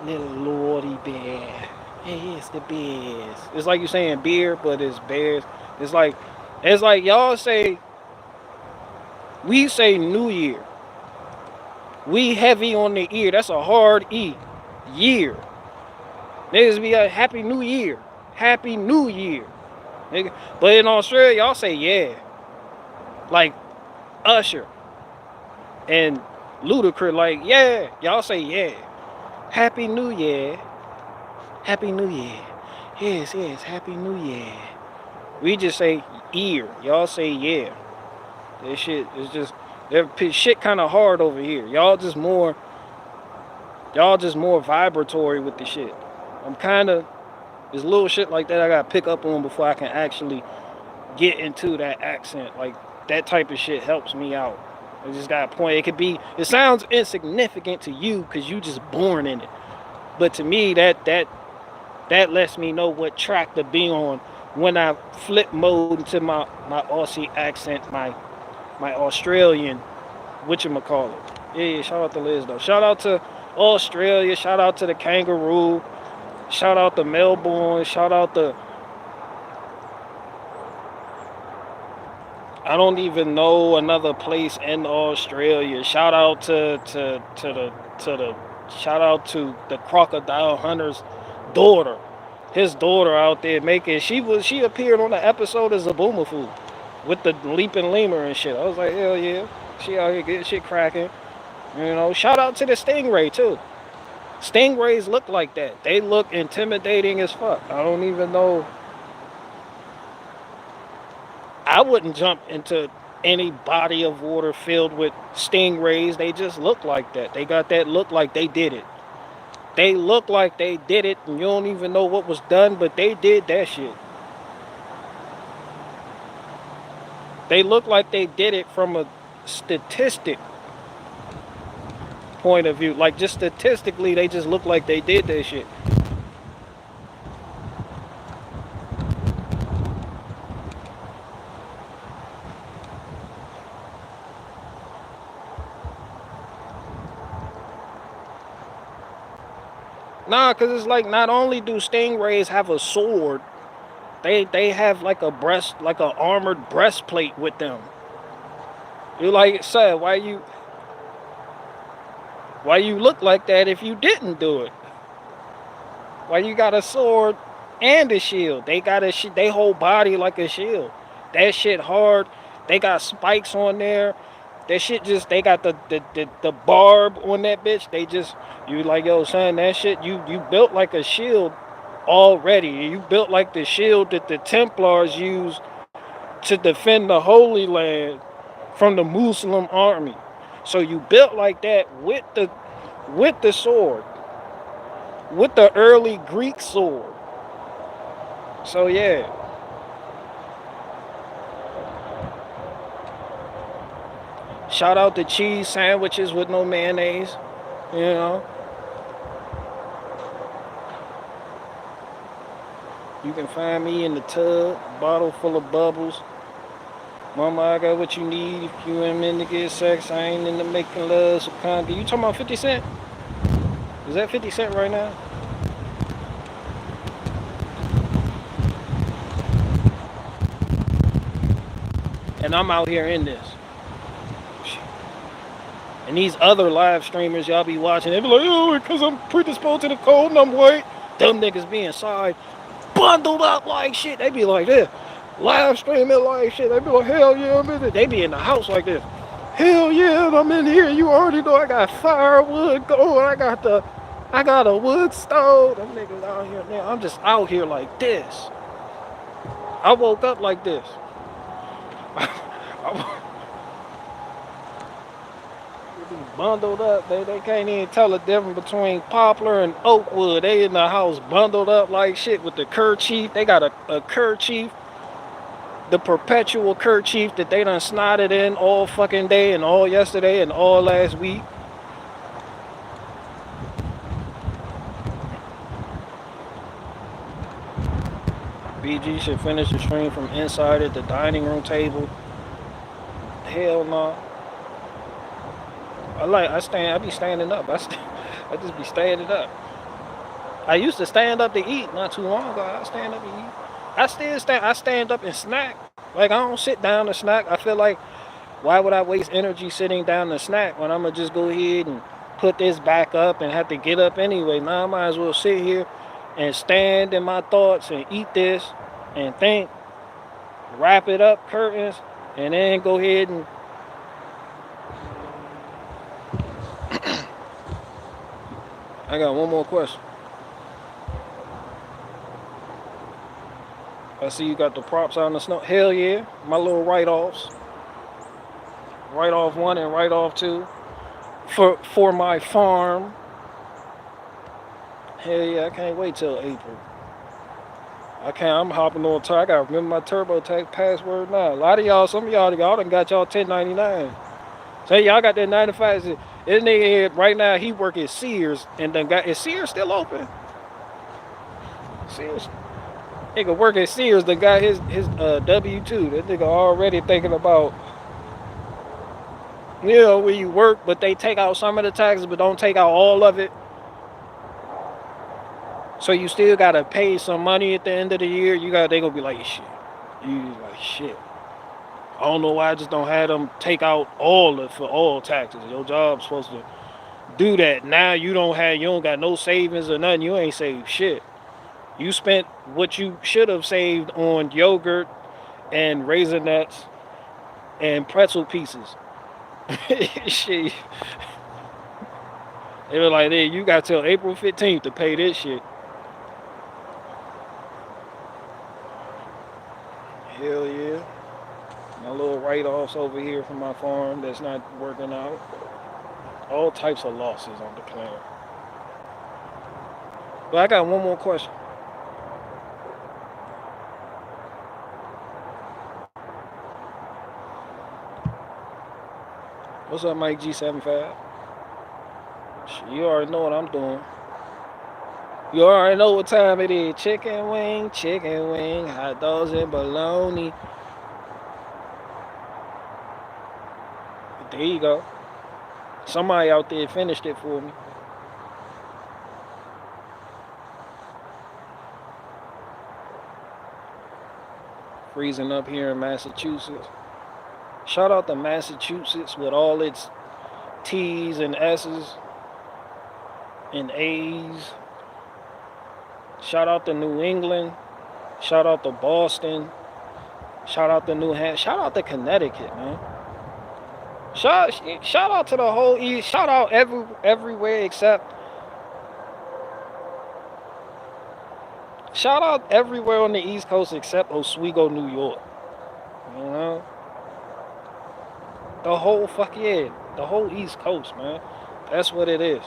Little Lordy Bear. Yes, the bears. It's like you saying beer, but it's bears. It's like y'all say, we say New Year. We heavy on the ear. That's a hard E. Year. Niggas be a Happy New Year. Happy New Year. Nigga. But in Australia, y'all say yeah. Like Usher. And Ludicrous, like, yeah. Y'all say, yeah. Happy New Year. Happy New Year. Yes, yes, Happy New Year. We just say ear. Y'all say yeah. That shit is just that shit kind of hard over here. Y'all just more vibratory with the shit. I'm kind of there's little shit like that I gotta pick up on before I can actually get into that accent. Like that type of shit helps me out. I just got a point. It sounds insignificant to you because you just born in it. But to me, that lets me know what track to be on when I flip mode into my Aussie accent, my Australian, whatchamacallit. Yeah, shout out to Liz though. Shout out to Australia, shout out to the kangaroo, shout out to Melbourne, shout out to I don't even know another place in Australia. Shout out to the shout out to the crocodile hunter's daughter. His daughter out there making she appeared on the episode as a Boomerfoo with the leaping lemur and shit. I was like, hell yeah. She out here getting shit cracking. You know, shout out to the stingray too. Stingrays look like that. They look intimidating as fuck. I don't even know. I wouldn't jump into any body of water filled with stingrays. They just look like that. They got that look like they did it. They look like they did it, and you don't even know what was done, but they did that shit. They look like they did it from a statistic point of view. Like, just statistically, they just look like they did that shit. Nah, because it's like not only do stingrays have a sword, they have like a armored breastplate with them. You like said, why you look like that if you didn't do it? Why you got a sword and a shield? They got they whole body like a shield. That shit hard. They got spikes on there. That shit just they got the barb on that bitch. They just you like yo son that shit you built like a shield already. You built like the shield that the Templars used to defend the Holy Land from the Muslim army. So you built like that with the sword, with the early Greek sword. So yeah. Shout out to cheese sandwiches with no mayonnaise, you know. You can find me in the tub, bottle full of bubbles. Mama, I got what you need. If you ain't into get sex, I ain't into making love. So kind of. You talking about 50 Cent? Is that 50 Cent right now? And I'm out here in this. And these other live streamers y'all be watching, they be like, oh, because I'm predisposed to the cold and I'm white. Them niggas be inside, bundled up like shit. They be like this, live streaming like shit. They be like, hell yeah, I'm in it. They be in the house like this. Hell yeah, I'm in here. You already know I got firewood going. I got a wood stove. Them niggas out here now. I'm just out here like this. I woke up like this. Bundled up, they can't even tell the difference between poplar and oak wood. They in the house bundled up like shit with the kerchief. They got a kerchief, the perpetual kerchief that they done snotted in all fucking day and all yesterday and all last week. BG should finish the stream from inside at the dining room table. Hell no. I be standing up. I just be standing up. I used to stand up to eat not too long ago. I stand up and eat. I stand up and snack. Like I don't sit down to snack. I feel like why would I waste energy sitting down to snack when I'm gonna just go ahead and put this back up and have to get up anyway. Now I might as well sit here and stand in my thoughts and eat this and think, wrap it up, curtains, and then go ahead and I got one more question. I see you got the props out in the snow. Hell yeah. My little write-offs. Write-off 1 and write-off 2. For my farm. Hell yeah, I can't wait till April. I'm hopping on I gotta remember my TurboTax password now. A lot of y'all, some of y'all done got y'all 1099. So y'all got that 9 to 5. This nigga here right now, he work at Sears and then is Sears still open? Sears. Nigga work at Sears, the guy his W-2. That nigga already thinking about, where you work, but they take out some of the taxes, but don't take out all of it. So you still gotta pay some money at the end of the year. They gonna be like, shit. You like, shit. I don't know why I just don't have them take out for all taxes. Your job's supposed to do that. Now you don't got no savings or nothing. You ain't saved shit. You spent what you should have saved on yogurt and Raisinets and pretzel pieces. Shit. They were like, hey, you got till April 15th to pay this shit. Hell yeah. My little write-offs over here from my farm that's not working out. All types of losses on the plan. But I got one more question. What's up, Mike G75? You already know what I'm doing. You already know what time it is. Chicken wing, hot dogs and bologna. There you go. Somebody out there finished it for me. Freezing up here in Massachusetts. Shout out to Massachusetts with all its T's and S's and A's. Shout out to New England. Shout out to Boston. Shout out to New Hampshire. Shout out to Connecticut, man. Shout out to the whole East. Shout out everywhere except. Shout out everywhere on the East Coast except Oswego, New York. You know? The whole the whole East Coast, man. That's what it is.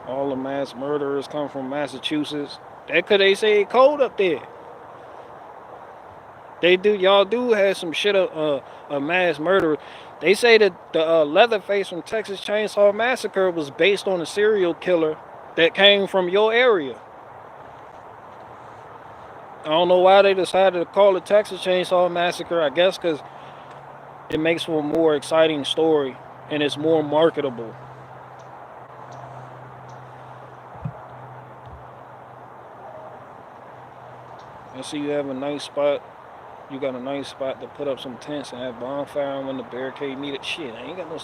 All the mass murderers come from Massachusetts. They say cold up there. Y'all do have some shit of a mass murderer. They say that the Leatherface from Texas Chainsaw Massacre was based on a serial killer that came from your area. I don't know why they decided to call it Texas Chainsaw Massacre. I guess because it makes for a more exciting story and it's more marketable. I see you have a nice spot. You got a nice spot to put up some tents and have bonfire when the barricade needed. Shit, I ain't got no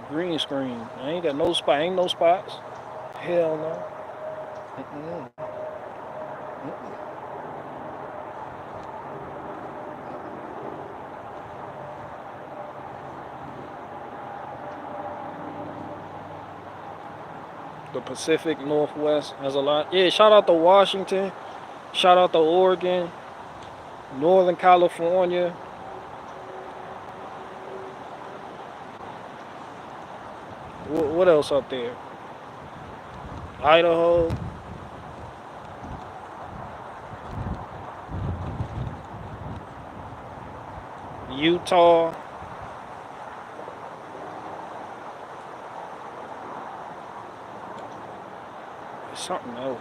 green screen. I ain't got no spot. Ain't no spots. Hell no. The Pacific Northwest has a lot. Yeah, shout out to Washington. Shout out to Oregon. Northern California. What else up there? Idaho. Utah. Something else.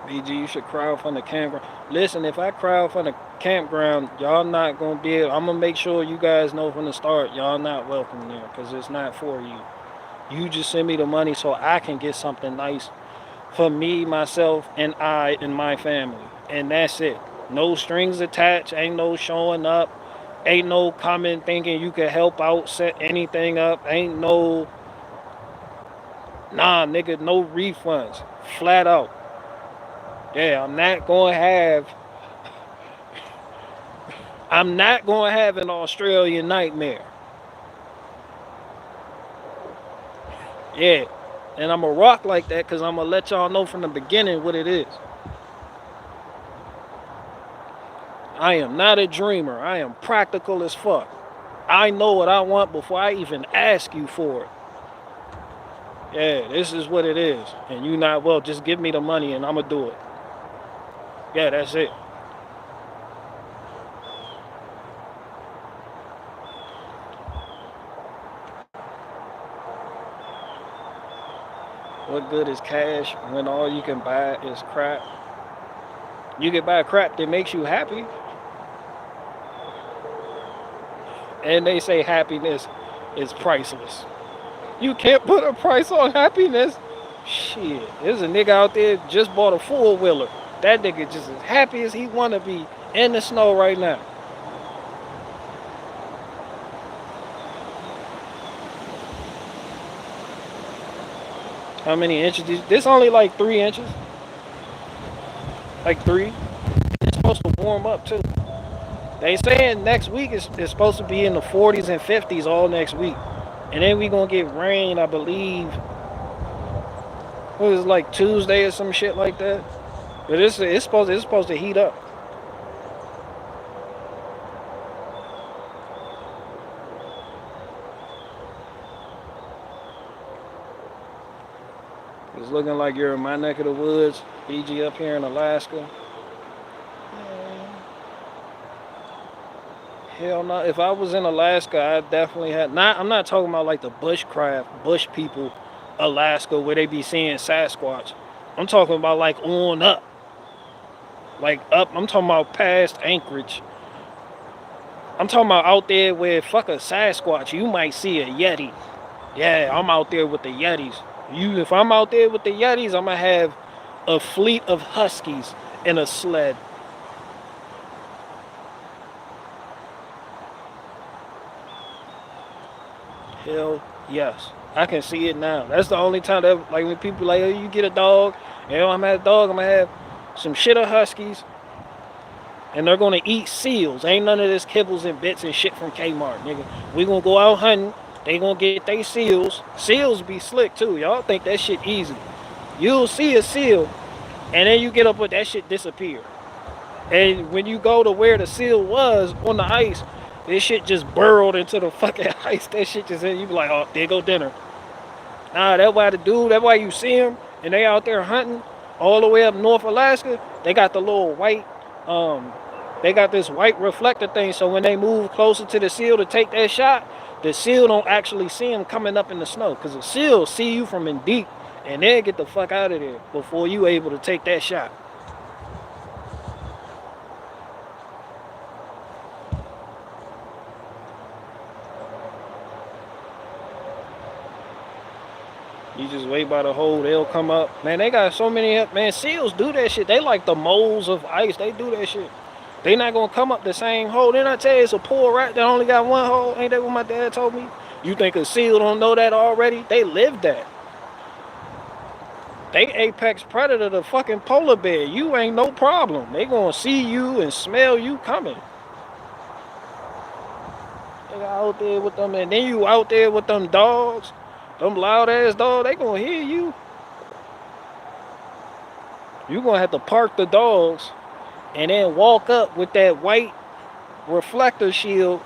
BG, you should crowdfund a campground. Listen, if I crowdfund a campground, y'all not gonna be able. I'm gonna make sure you guys know from the start, y'all not welcome there, because it's not for you. You just send me the money so I can get something nice for me, myself, and my family, and that's it. No strings attached. Ain't no showing up. Ain't no coming thinking you can help out, set anything up. Ain't no, nah, nigga, no refunds. Flat out. Yeah, I'm not going to have an Australian nightmare. Yeah. And I'm going to rock like that because I'm going to let y'all know from the beginning what it is. I am not a dreamer. I am practical as fuck. I know what I want before I even ask you for it. Yeah, this is what it is. And you not, well, just give me the money and I'm going to do it. Yeah, that's it. What good is cash when all you can buy is crap? You can buy crap that makes you happy. And they say happiness is priceless. You can't put a price on happiness. Shit, there's a nigga out there just bought a four-wheeler. That nigga just as happy as he wanna be in the snow right now. How many inches? This only like 3 inches. Like 3. It's supposed to warm up too. They saying next week is supposed to be in the 40s and 50s all next week. And then we gonna get rain, I believe. What is it, like Tuesday or some shit like that? But it's supposed to heat up. It's looking like you're in my neck of the woods, e.g. up here in Alaska. Hell no. If I was in Alaska, I definitely had not. I'm not talking about like the bushcraft, bush people, Alaska, where they be seeing Sasquatch. I'm talking about like on up, like up. I'm talking about past Anchorage. I'm talking about out there where fuck a Sasquatch, you might see a Yeti. Yeah, I'm out there with the Yetis. If I'm out there with the Yetis, I'm gonna have a fleet of Huskies in a sled. Hell yes. I can see it now. That's the only time that, like, when people like, oh, you get a dog, and I'm gonna have a dog, I'm gonna have some shit of Huskies, and they're gonna eat seals. Ain't none of this kibbles and bits and shit from Kmart, nigga. We gonna go out hunting. They gonna get they seals. Seals be slick too. Y'all think that shit easy. You'll see a seal, and then you get up with that shit disappear. And when you go to where the seal was on the ice, this shit just burrowed into the fucking ice. That shit just in. You be like, oh, there go dinner. Nah, that's why that's why you see them, and they out there hunting all the way up North Alaska. They got the little white, they got this white reflector thing, so when they move closer to the seal to take that shot, the seal don't actually see them coming up in the snow, because the seal see you from in deep, and then get the fuck out of there before you able to take that shot. You just wait by the hole, they'll come up. Man, they got so many, man, seals do that shit. They like the moles of ice. They do that shit. They not gonna come up the same hole. Then I tell you it's a pool right that only got one hole. Ain't that what my dad told me? You think a seal don't know that already? They live that. They apex predator, the fucking polar bear. You ain't no problem. They gonna see you and smell you coming. They out there with them, and then you out there with them dogs. Them loud ass dogs, they gonna hear you. You gonna have to park the dogs and then walk up with that white reflector shield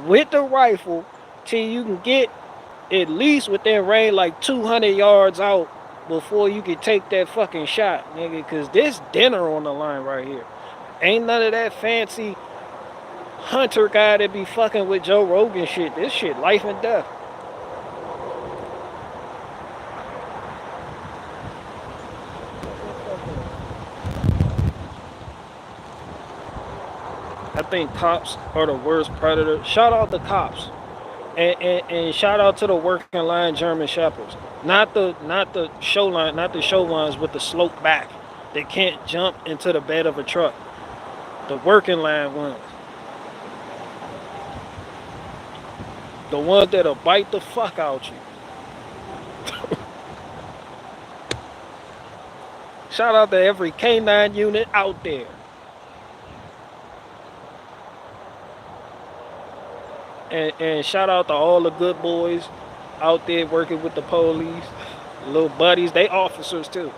with the rifle till you can get at least within range like 200 yards out before you can take that fucking shot, nigga. Cause this dinner on the line right here. Ain't none of that fancy hunter guy that be fucking with Joe Rogan shit. This shit life and death. I think cops are the worst predator. Shout out the cops, and shout out to the working line German shepherds. Not the show line, not the show lines with the slope back. They can't jump into the bed of a truck. The working line ones, the ones that'll bite the fuck out you. Shout out to every K9 unit out there. And shout out to all the good boys out there working with the police. Little buddies, they officers too.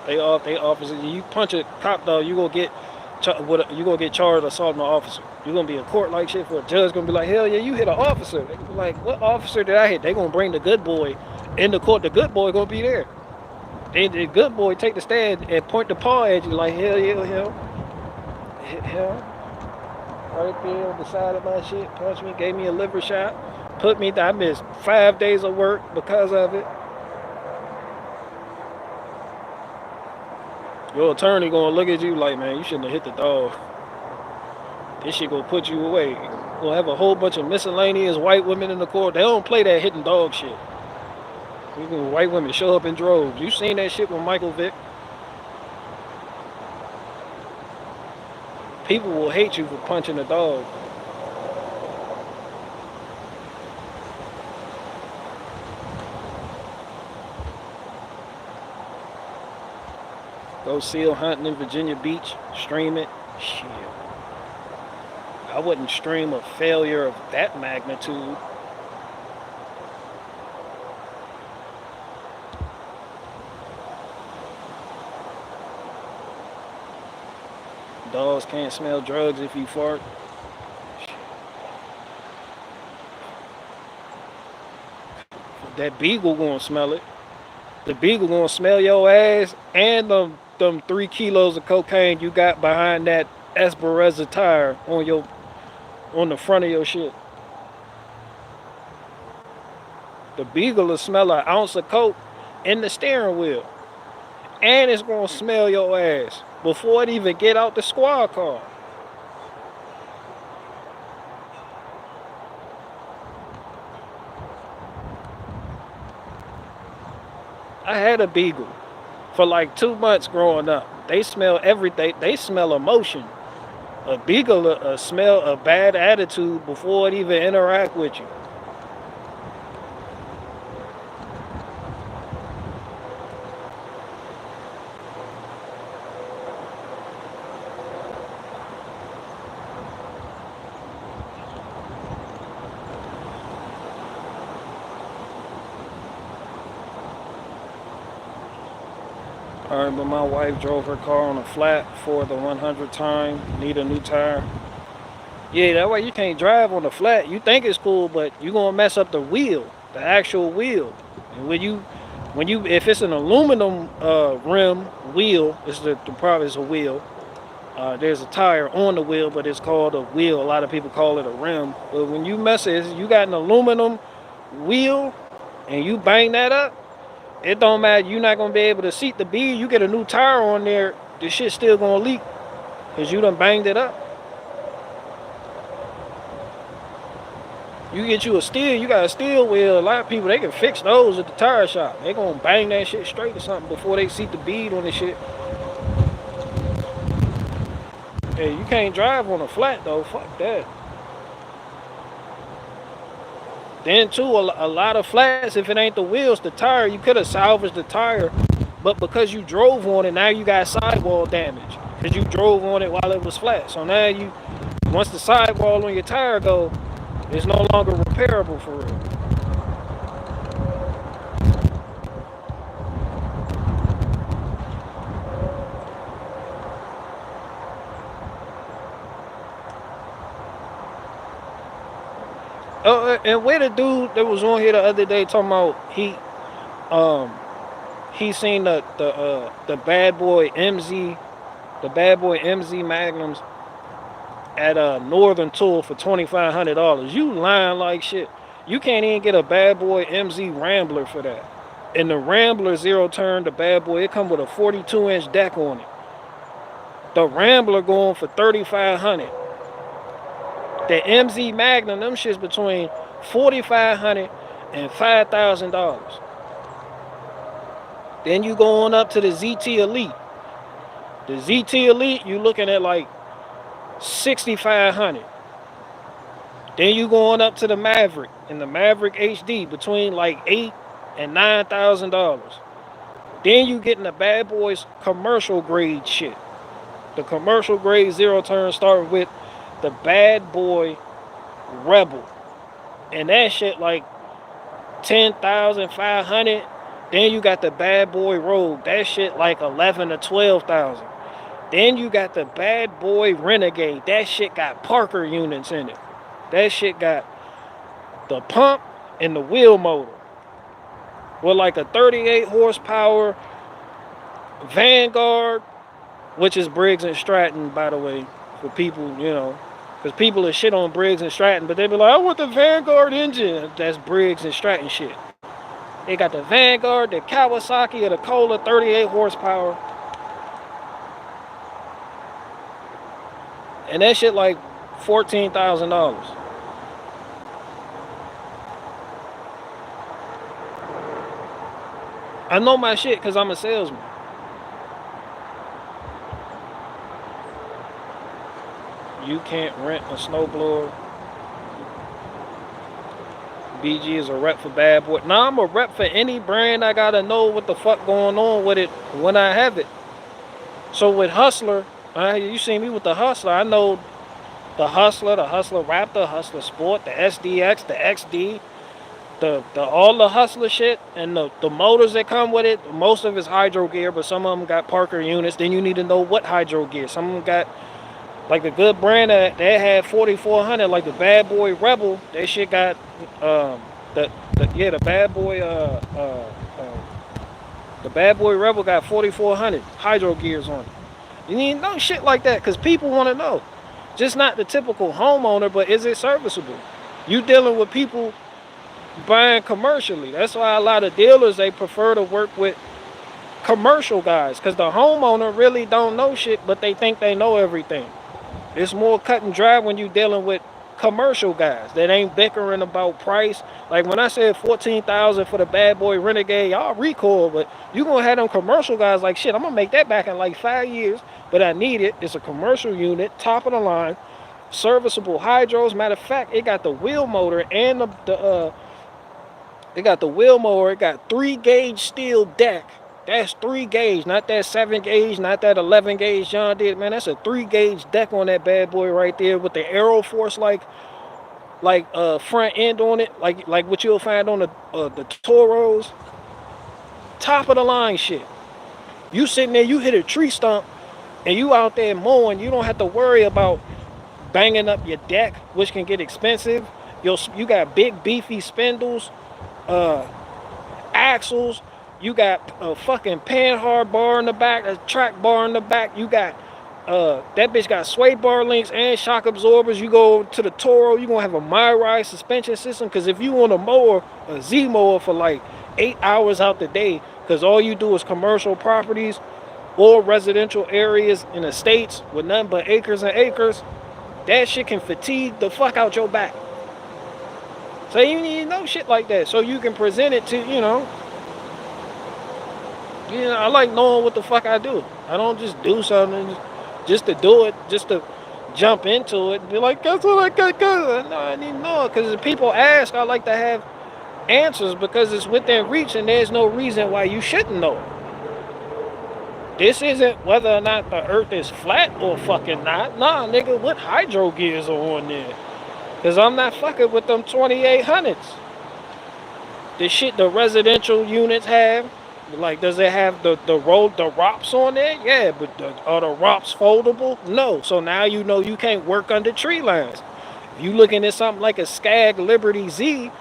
They officers. You punch a cop dog, you gonna get charged assaulting an officer. You're gonna be in court like shit for a judge gonna be like, hell yeah, you hit an officer. They gonna be like, what officer did I hit? They gonna bring the good boy in the court. The good boy gonna be there. The good boy take the stand and point the paw at you like, hell yeah, hell. Right there on the side of my shit, punched me, gave me a liver shot, put me down. I missed 5 days of work because of it. Your attorney gonna look at you like, man, you shouldn't have hit the dog. This shit gonna put you away. Gonna have a whole bunch of miscellaneous white women in the court. They don't play that hitting dog shit. Even white women show up in droves. You seen that shit with Michael Vick? People will hate you for punching a dog. Go seal hunting in Virginia Beach. Stream it. Shit. I wouldn't stream a failure of that magnitude. Dogs can't smell drugs if you fart. That beagle gonna smell it. The beagle gonna smell your ass and them 3 kilos of cocaine you got behind that Esperanza tire on the front of your shit. The beagle will smell an ounce of coke in the steering wheel. And it's gonna smell your ass before it even get out the squad car. I had a beagle for like 2 months growing up. They smell everything. They smell emotion. A beagle will smell a bad attitude before it even interact with you. All right, but my wife drove her car on a flat for the 100th time. Need a new tire. Yeah, that way you can't drive on the flat. You think it's cool, but you're gonna mess up the wheel, the actual wheel. And if it's an aluminum rim wheel, the problem is a wheel. There's a tire on the wheel, but it's called a wheel. A lot of people call it a rim. But when you mess it, you got an aluminum wheel, and you bang that up. It don't matter. You're not gonna be able to seat the bead. You get a new tire on there, the shit's still gonna leak because you done banged it up. You get you a steel, you got a steel wheel. A lot of people, they can fix those at the tire shop. They gonna bang that shit straight or something before they seat the bead on the shit. Hey, you can't drive on a flat though. Fuck that. Then too, a lot of flats, if it ain't the wheels, the tire, you could have salvaged the tire, but because you drove on it, now you got sidewall damage because you drove on it while it was flat. So now once the sidewall on your tire go, it's no longer repairable for real. And where the dude that was on here the other day talking about he seen the bad boy MZ, Magnums at a Northern Tool for $2,500. You lying like shit. You can't even get a bad boy MZ Rambler for that. And the Rambler zero turn, the bad boy, it come with a 42-inch deck on it. The Rambler going for $3,500. The MZ Magnum, them shits between $4,500 and $5,000. Then you go on up to the ZT Elite. The ZT Elite, you looking at like $6,500. Then you go on up to the Maverick and the Maverick HD between like $8,000 and $9,000. Then you getting the Bad Boys commercial grade shit. The commercial grade zero turn starting with the Bad Boy Rebel. And that shit like 10,500. Then you got the Bad Boy Rogue. That shit like 11 to 12,000. Then you got the Bad Boy Renegade. That shit got Parker units in it. That shit got the pump and the wheel motor with like a 38 horsepower Vanguard, which is Briggs and Stratton, by the way, for people, you know, because people are shit on Briggs and Stratton, but they be like, I want the Vanguard engine. That's Briggs and Stratton shit. They got the Vanguard, the Kawasaki, or the Kohler 38 horsepower. And that shit like $14,000. I know my shit because I'm a salesman. You can't rent a snowblower. BG is a rep for Bad Boy. Nah, I'm a rep for any brand. I gotta know what the fuck going on with it when I have it. So with Hustler, you see me with the Hustler. I know the Hustler Raptor, Hustler Sport, the SDX, the XD, the all the Hustler shit, and the motors that come with it. Most of it's hydro gear, but some of them got Parker units. Then you need to know what hydro gear. Some of them got like a good brand that had 4400, like the Bad Boy Rebel. That shit got the Bad Boy the Bad Boy Rebel got 4400 hydro gears on it. You need to know shit like that because people want to know. Just not the typical homeowner, but is it serviceable? You dealing with people buying commercially. That's why a lot of dealers, they prefer to work with commercial guys because the homeowner really don't know shit, but they think they know everything. It's more cut and dry when you dealing with commercial guys that ain't bickering about price. Like when I said 14,000 for the Bad Boy Renegade, y'all recoil, but you gonna have them commercial guys like, shit, I'm gonna make that back in like 5 years, but I need it. It's a commercial unit, top of the line, serviceable hydros. Matter of fact, it got the wheel motor and it got the wheel motor. It got 3-gauge steel deck. That's 3 gauge, not that 7 gauge, not that 11 gauge John did. Man, that's a 3-gauge deck on that bad boy right there with the Aero Force like front end on it, like what you'll find on the Toros. Top of the line shit. You sitting there, you hit a tree stump, and you out there mowing. You don't have to worry about banging up your deck, which can get expensive. You got big beefy spindles, axles. You got a fucking panhard bar in the back, a track bar in the back. You got that bitch got sway bar links and shock absorbers. You go to the Toro, you're gonna have a MyRide suspension system. Cause if you want a mower, a Z mower for like 8 hours out the day, cause all you do is commercial properties or residential areas in the States with nothing but acres and acres, that shit can fatigue the fuck out your back. So you need to know shit like that so you can present it to, you know, I like knowing what the fuck I do. I don't just do something just to do it, just to jump into it and be like, guess what I got? No, I need to know it. Because if people ask, I like to have answers because it's within reach and there's no reason why you shouldn't know it. This isn't whether or not the earth is flat or fucking not. Nah, nigga, what hydro gears are on there? Because I'm not fucking with them 2800s. The shit the residential units have. Like, does it have the ROPS on there? Yeah, but are the ROPS foldable? No. So now you know you can't work under tree lines. If you looking at something like a Skag Liberty Z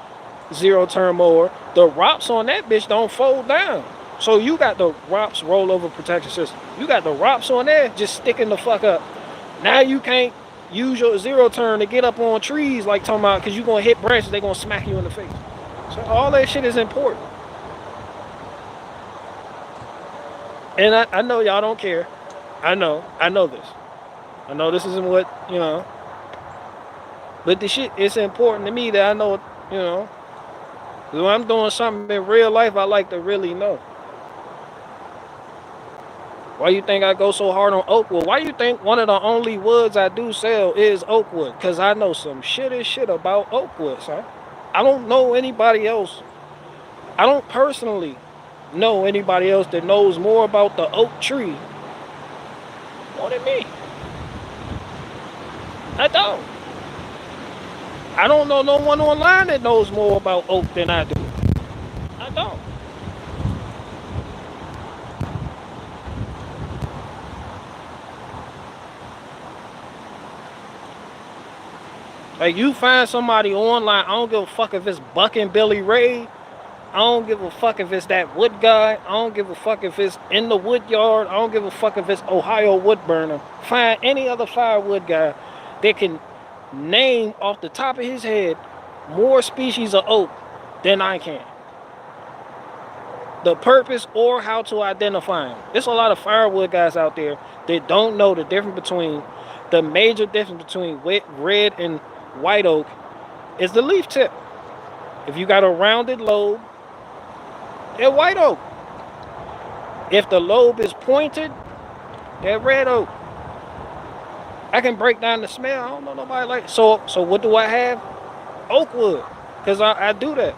zero turn mower, the ROPS on that bitch don't fold down. So you got the ROPS rollover protection system. You got the ROPS on there just sticking the fuck up. Now you can't use your zero turn to get up on trees like talking about because you're going to hit branches, they're going to smack you in the face. So all that shit is important. And I know y'all don't care. I know this. I know this isn't what, you know. But the shit, it's important to me that I know, you know. When I'm doing something in real life, I like to really know. Why you think I go so hard on Oakwood? Why you think one of the only woods I do sell is Oakwood? Because I know some shit about Oakwood, son. I don't know anybody else. I don't personally know anybody else that knows more about the oak tree more than me. I don't. I don't know no one online that knows more about oak than I do. I don't. Like, you find somebody online, I don't give a fuck if it's Bucking Billy Ray. I don't give a fuck if it's that wood guy. I don't give a fuck if it's in the wood yard. I don't give a fuck if it's Ohio Woodburner. Find any other firewood guy that can name off the top of his head more species of oak than I can. The purpose or how to identify them. There's a lot of firewood guys out there that don't know the difference between, the major difference between red and white oak is the leaf tip. If you got a rounded lobe, they're white oak. If the lobe is pointed, they're red oak. I can break down the smell. I don't know nobody like it. So what do I have? Oak wood. Because I do that.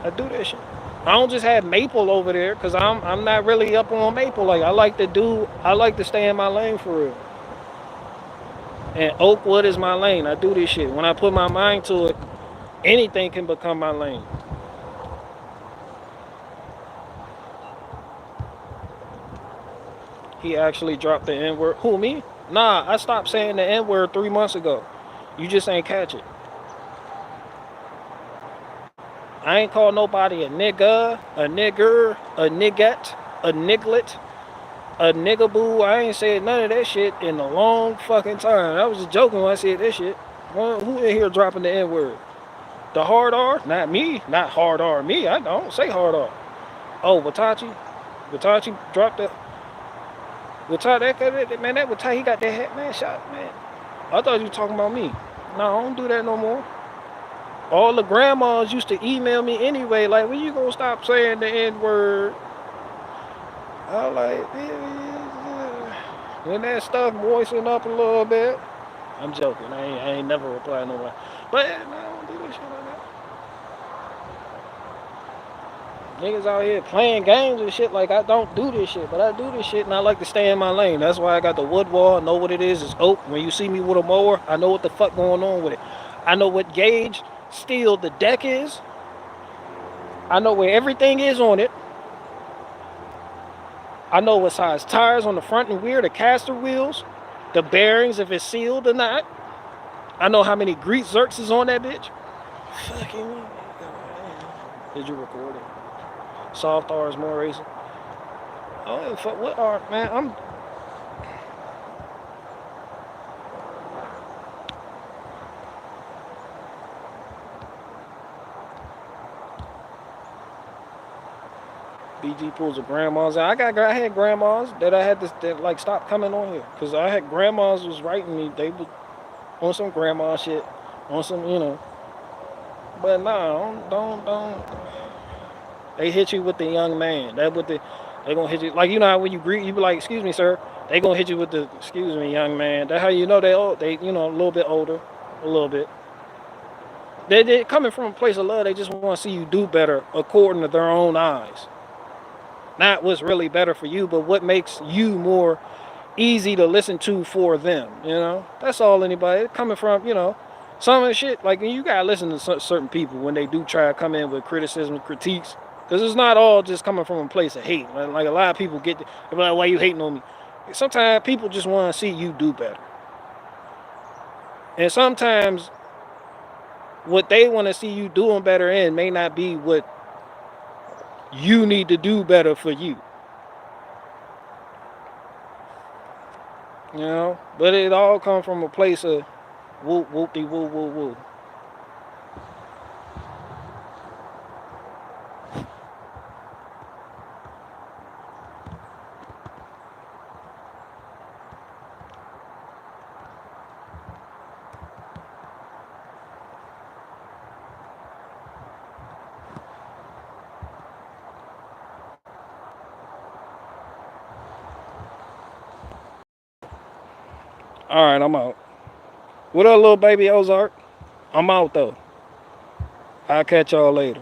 I do that shit. I don't just have maple over there because I'm not really up on maple. Like, I like to stay in my lane for real. And oak wood is my lane. I do this shit. When I put my mind to it, anything can become my lane. He actually dropped the N-word. Who, me? Nah, I stopped saying the N-word 3 months ago. You just ain't catch it. I ain't call nobody a nigga, a nigger, a nigget, a niglet, a niggaboo. I ain't said none of that shit in a long fucking time. I was just joking when I said that shit. Who in here dropping the N-word? The hard R? Not me. Not hard R me. I don't say hard R. Oh, Watachi? Watachi dropped the... Watachi, man, that Watachi, he got that hat, man, shot, man. I thought you were talking about me. No, I don't do that no more. All the grandmas used to email me anyway, like, when you gonna stop saying the N-word? I was like, when that stuff moisten up a little bit. I'm joking. I ain't never replied nobody. But I don't do this shit like that. Niggas out here playing games and shit, like, I don't do this shit, but I do this shit and I like to stay in my lane. That's why I got the wood wall. I know what it is. It's oak. When you see me with a mower, I know what the fuck going on with it. I know what gauge steel the deck is. I know where everything is on it. I know what size tires on the front and rear, the caster wheels, the bearings, if it's sealed or not. I know how many grease zerks is on that bitch. Fucking. Did you record it? Soft R is more racing. Oh, fuck, what R, man? I'm. BG pulls of grandmas. I had grandmas that I had to like stop coming on here because I had grandmas was writing me. They was on some grandma shit, on some, you know. But no, don't. They hit you with the young man. They gonna hit you like, you know how when you greet, you be like, excuse me, sir. They gonna hit you with the excuse me, young man. That's how you know they you know, a little bit older, a little bit. They coming from a place of love. They just want to see you do better according to their own eyes. Not what's really better for you, but what makes you more easy to listen to for them, you know? That's all anybody. Coming from, you know, some of the shit, like, you gotta listen to certain people when they do try to come in with criticism, critiques, because it's not all just coming from a place of hate. Like, a lot of people get, they're like, why you hating on me? Sometimes people just want to see you do better. And sometimes what they want to see you doing better in may not be what you need to do better for you. You know? But it all comes from a place of whoop, whoop-de, woo, woo, woo. All right, I'm out. What up, little baby Ozark? I'm out, though. I'll catch y'all later.